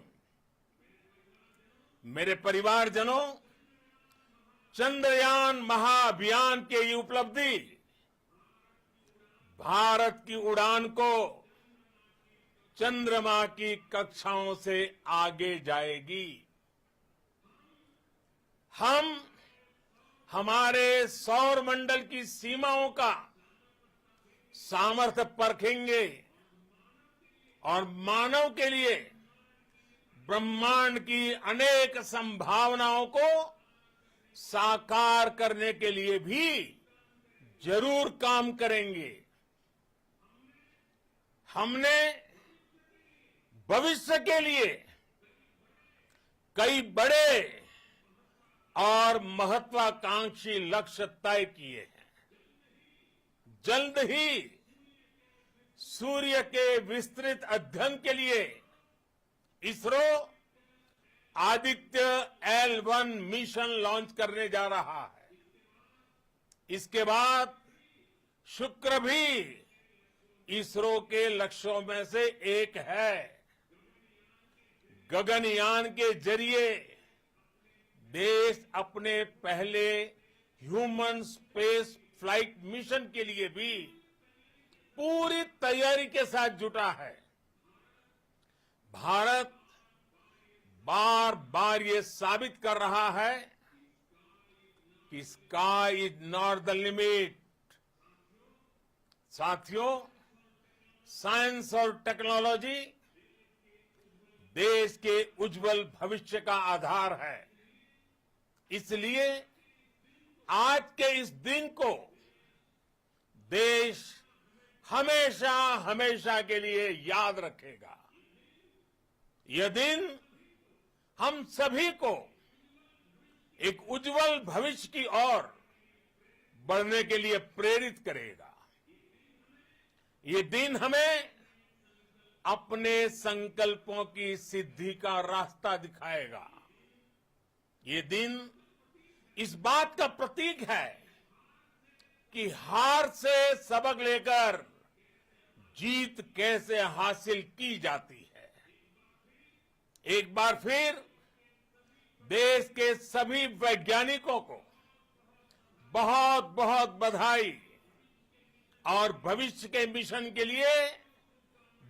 मेरे परिवारजनों, चंद्रयान महाअभियान की ये उपलब्धि भारत की उड़ान को चंद्रमा की कक्षाओं से आगे जाएगी। हम हमारे सौर मंडल की सीमाओं का सामर्थ्य परखेंगे और मानव के लिए ब्रह्मांड की अनेक संभावनाओं को साकार करने के लिए भी जरूर काम करेंगे। हमने भविष्य के लिए कई बड़े और महत्वाकांक्षी लक्ष्य तय किए हैं। जल्द ही सूर्य के विस्तृत अध्ययन के लिए ISRO Aditya L1 mission launch करने जा रहा है। इसके बाद शुक्र भी इसरो के लक्ष्यों में से एक है। गगनयान के जरिए देश अपने पहले ह्यूमन स्पेस फ्लाइट मिशन के लिए भी पूरी तैयारी के साथ जुटा है। भारत बार बार ये साबित कर रहा है कि sky is not the limit. साथियों, साइंस और टेक्नोलॉजी देश के उज्जवल भविष्य का आधार है। इसलिए आज के इस दिन को देश हमेशा हमेशा के लिए याद रखेगा। यह दिन हम सभी को एक उज्जवल भविष्य की ओर बढ़ने के लिए प्रेरित करेगा। ये दिन हमें अपने संकल्पों की सिद्धि का रास्ता दिखाएगा। ये दिन इस बात का प्रतीक है कि हार से सबक लेकर जीत कैसे हासिल की जाती है। एक बार फिर देश के सभी वैज्ञानिकों को बहुत बहुत बधाई और भविष्य के मिशन के लिए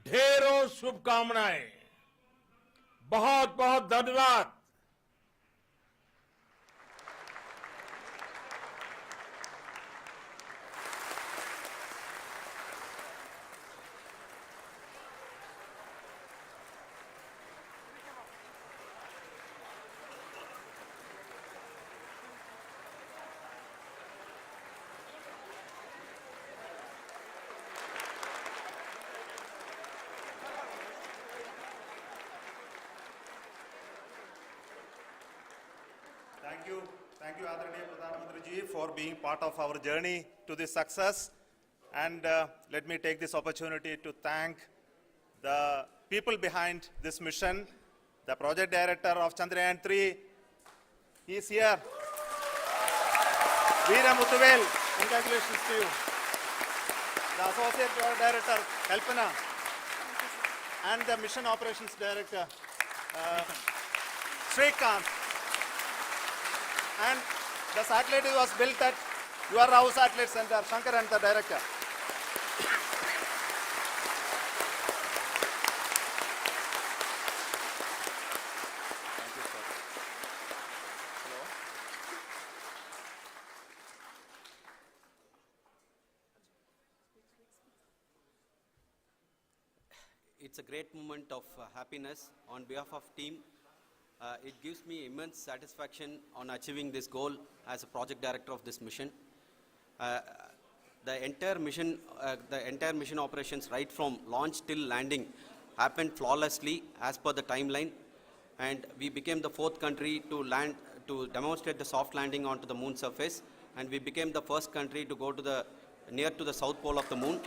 ढेरों शुभकामनाएं। बहुत बहुत धन्यवाद। Thank you, Adaraniya Pradhan Mantri ji, for being part of our journey to this success. And let me take this opportunity to thank the people behind this mission, the project director of Chandrayaan-3. He is here. Veera Muthuvel, congratulations to you. The associate project director, Kalpana, and the mission operations director, Srikanth. And the satellite was built at your Rao Satellite Center, Shankar and the director. Thank you, sir. Hello. It's a great moment of happiness on behalf of team. It gives me immense satisfaction on achieving this goal as a project director of this mission. The entire mission operations right from launch till landing happened flawlessly as per the timeline, and we became the 4th country to demonstrate the soft landing onto the moon surface, and we became the first country to go to near to the south pole of the moon.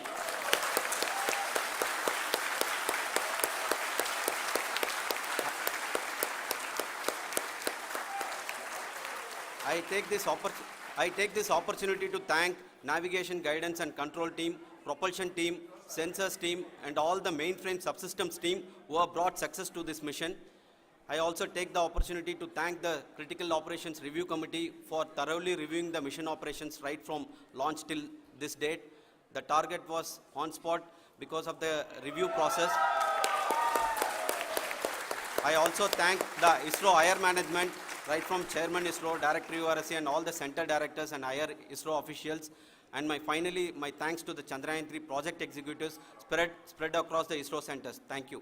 I take this opportunity to thank navigation, guidance and control team, propulsion team, sensors team and all the mainframe subsystems team who have brought success to this mission. I also take the opportunity to thank the Critical Operations Review Committee for thoroughly reviewing the mission operations right from launch till this date. The target was on spot because of the review process. I also thank the ISRO higher management, right from Chairman ISRO, Director URSC and all the center directors and higher ISRO officials. And finally, my thanks to the Chandrayaan-3 project executives spread across the ISRO centers. Thank you.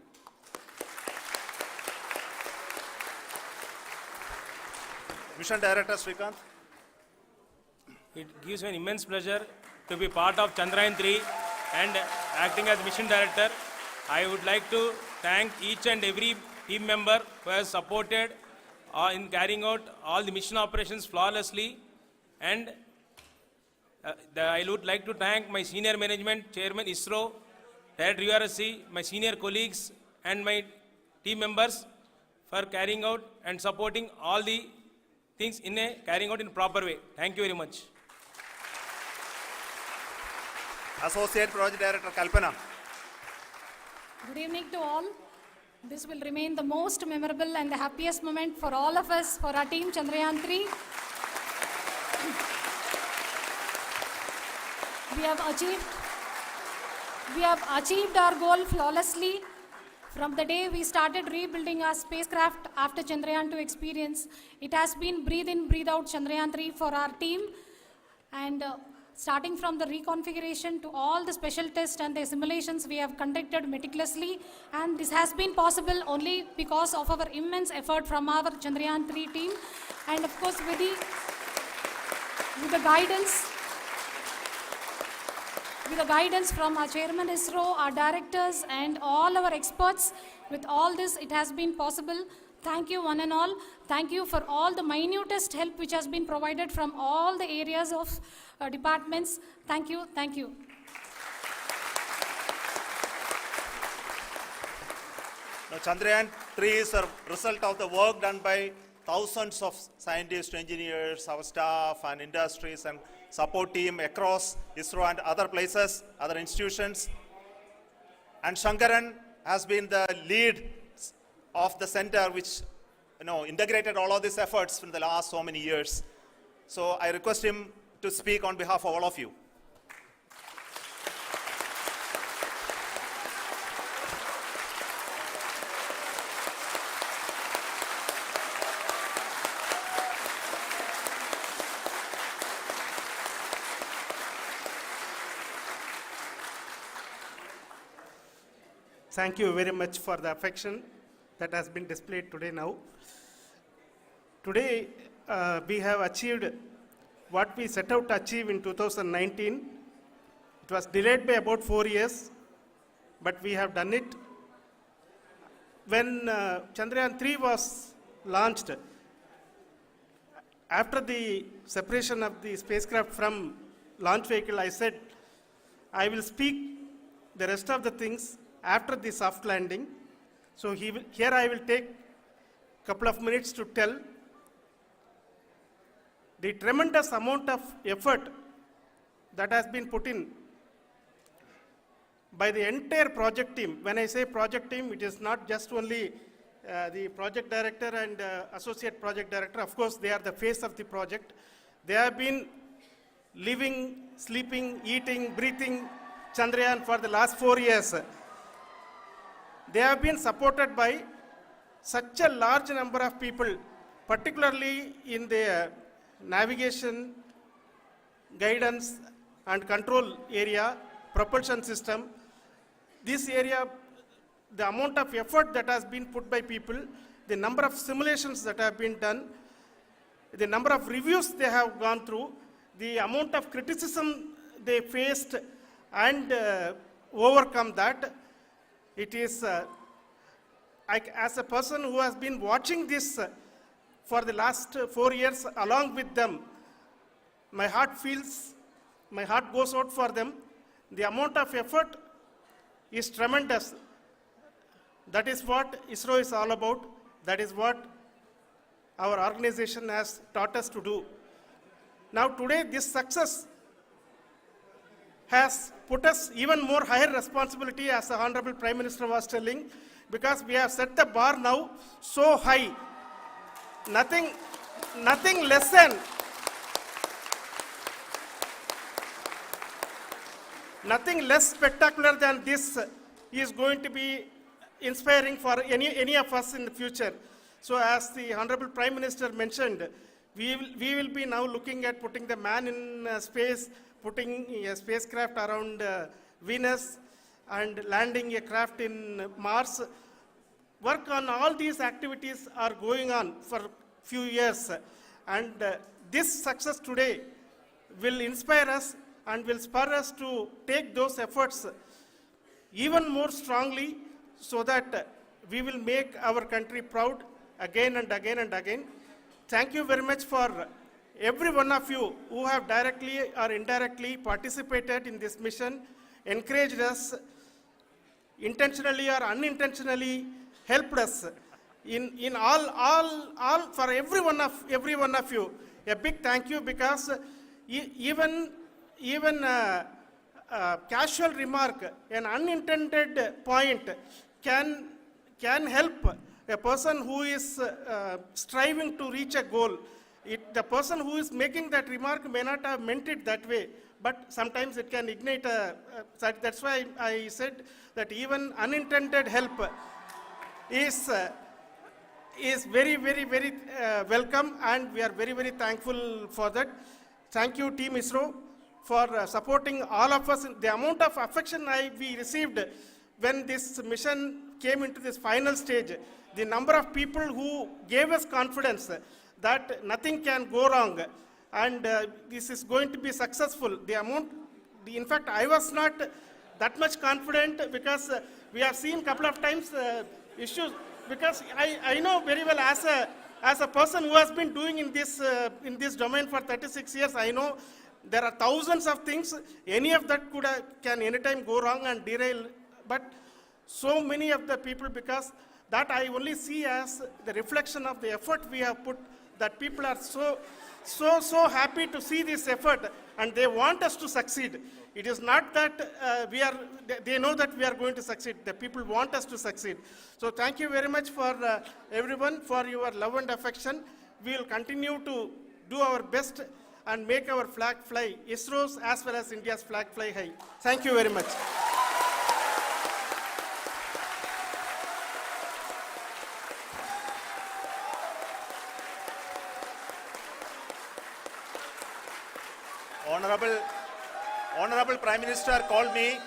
Mission Director Srikanth. It gives me an immense pleasure to be part of Chandrayaan-3 and acting as mission director. I would like to thank each and every team member who has supported in carrying out all the mission operations flawlessly. And I would like to thank my senior management, Chairman ISRO, Director URSC, my senior colleagues and my team members for carrying out and supporting all the things carrying out in a proper way. Thank you very much. Associate Project Director Kalpana. Good evening to all. This will remain the most memorable and the happiest moment for all of us, for our team Chandrayaan-3. We have achieved our goal flawlessly. From the day we started rebuilding our spacecraft after Chandrayaan-2 experience, it has been breathe in, breathe out Chandrayaan-3 for our team. And starting from the reconfiguration to all the special tests and the simulations we have conducted meticulously, and this has been possible only because of our immense effort from our Chandrayaan-3 team, and of course with the guidance from our Chairman ISRO, our directors and all our experts. With all this, it has been possible. Thank you one and all. Thank you for all the minutest help which has been provided from all the areas of departments. Thank you. Thank you. Now, Chandrayaan-3 is a result of the work done by thousands of scientists, engineers, our staff and industries and support team across ISRO and other places, other institutions. And Shankaran has been the lead of the center which integrated all of these efforts in the last so many years. So I request him to speak on behalf of all of you. Thank you very much for the affection that has been displayed today now. Today, we have achieved what we set out to achieve in 2019. It was delayed by about 4 years, but we have done it. When Chandrayaan-3 was launched, after the separation of the spacecraft from launch vehicle, I said, I will speak the rest of the things after the soft landing. So here I will take a couple of minutes to tell the tremendous amount of effort that has been put in by the entire project team. When I say project team, it is not just only the project director and associate project director. Of course, they are the face of the project. They have been living, sleeping, eating, breathing Chandrayaan for the last 4 years. They have been supported by such a large number of people, particularly in the navigation, guidance and control area, propulsion system. This area, the amount of effort that has been put by people, the number of simulations that have been done, the number of reviews they have gone through, the amount of criticism they faced and overcome that. It is, as a person who has been watching this for the last 4 years along with them, my heart goes out for them. The amount of effort is tremendous. That is what ISRO is all about. That is what our organization has taught us to do. Now today, this success has put us even more higher responsibility, as the Honorable Prime Minister was telling, because we have set the bar now so high. Nothing less spectacular than this is going to be inspiring for any of us in the future. So as the Honorable Prime Minister mentioned, we will be now looking at putting the man in space, putting a spacecraft around Venus and landing a craft in Mars. Work on all these activities are going on for few years. And this success today will inspire us and will spur us to take those efforts even more strongly so that we will make our country proud again and again and again. Thank you very much for every one of you who have directly or indirectly participated in this mission, encouraged us, intentionally or unintentionally helped us in all for every one of you. A big thank you, because even casual remark, an unintended point can help a person who is striving to reach a goal. The person who is making that remark may not have meant it that way, but sometimes it can ignite that's why I said that even unintended help is very, very, very welcome, and we are very, very thankful for that. Thank you, Team ISRO, for supporting all of us. The amount of affection we received when this mission came into this final stage, the number of people who gave us confidence that nothing can go wrong, and this is going to be successful. In fact, I was not that much confident, because we have seen couple of times issues, because I know very well, as a person who has been doing in this domain for 36 years, I know there are thousands of things. Any of that can anytime go wrong and derail. But so many of the people, because that I only see as the reflection of the effort we have put, that people are so happy to see this effort, and they want us to succeed. It is not that they know that we are going to succeed. The people want us to succeed. So thank you very much for everyone, for your love and affection. We will continue to do our best and make our flag fly, ISRO's as well as India's flag fly high. Thank you very much. Honorable Prime Minister called me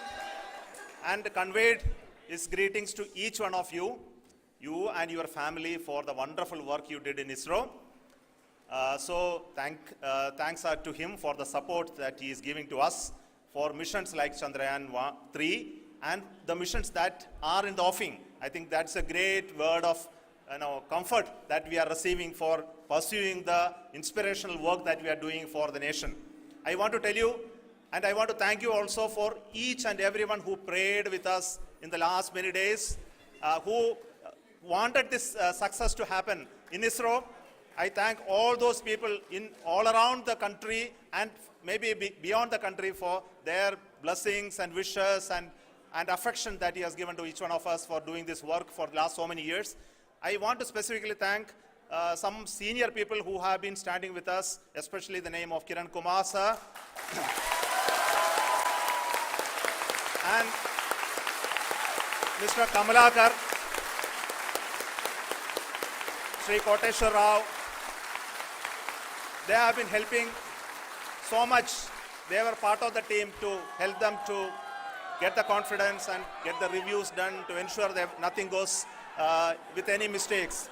and conveyed his greetings to each one of you and your family, for the wonderful work you did in ISRO. So thanks are to him for the support that he is giving to us for missions like Chandrayaan-3 and the missions that are in the offing. I think that's a great word of comfort that we are receiving for pursuing the inspirational work that we are doing for the nation. I want to tell you, and I want to thank you also for each and everyone who prayed with us in the last many days, who wanted this success to happen in ISRO. I thank all those people all around the country and maybe beyond the country for their blessings and wishes and affection that he has given to each one of us for doing this work for the last so many years. I want to specifically thank some senior people who have been standing with us, especially the name of Kiran Kumar sir and Mr. Kamalakar, Sri Koteshwar Rao. They have been helping so much. They were part of the team to help them to get the confidence and get the reviews done to ensure that nothing goes with any mistakes.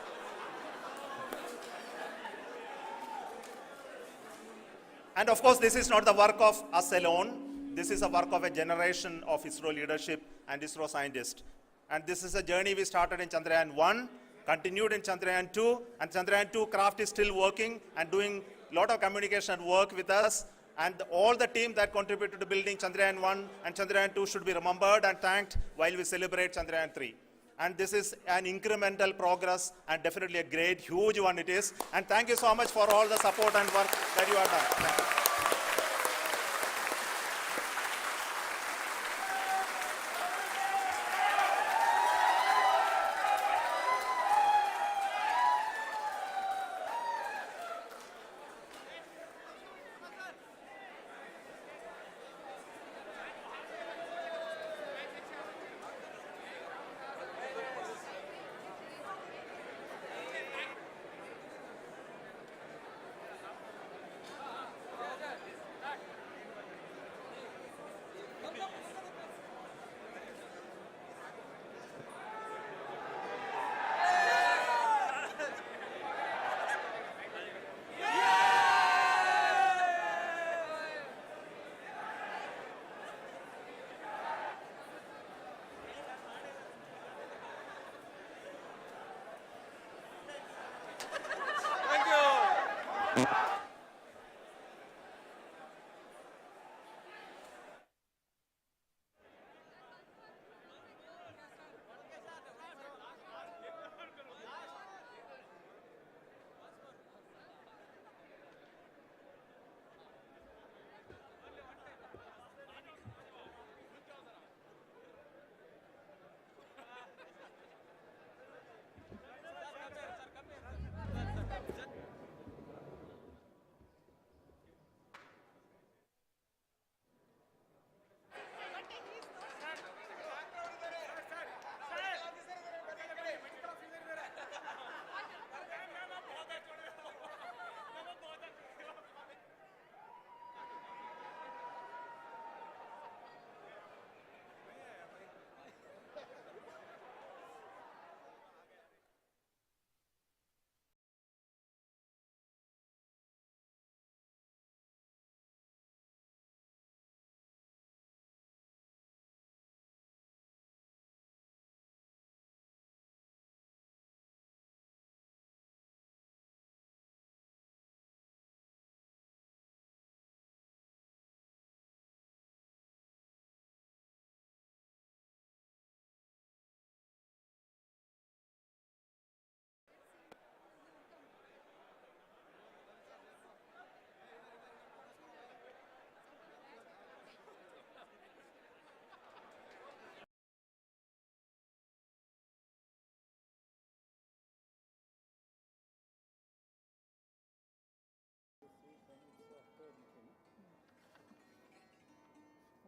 And of course, this is not the work of us alone. This is a work of a generation of ISRO leadership and ISRO scientists. And this is a journey we started in Chandrayaan-1, continued in Chandrayaan-2, and Chandrayaan-2 craft is still working and doing a lot of communication work with us. And all the team that contributed to building Chandrayaan-1 and Chandrayaan-2 should be remembered and thanked while we celebrate Chandrayaan-3. And this is an incremental progress and definitely a great, huge one it is. And thank you so much for all the support and work that you have done. Thank you.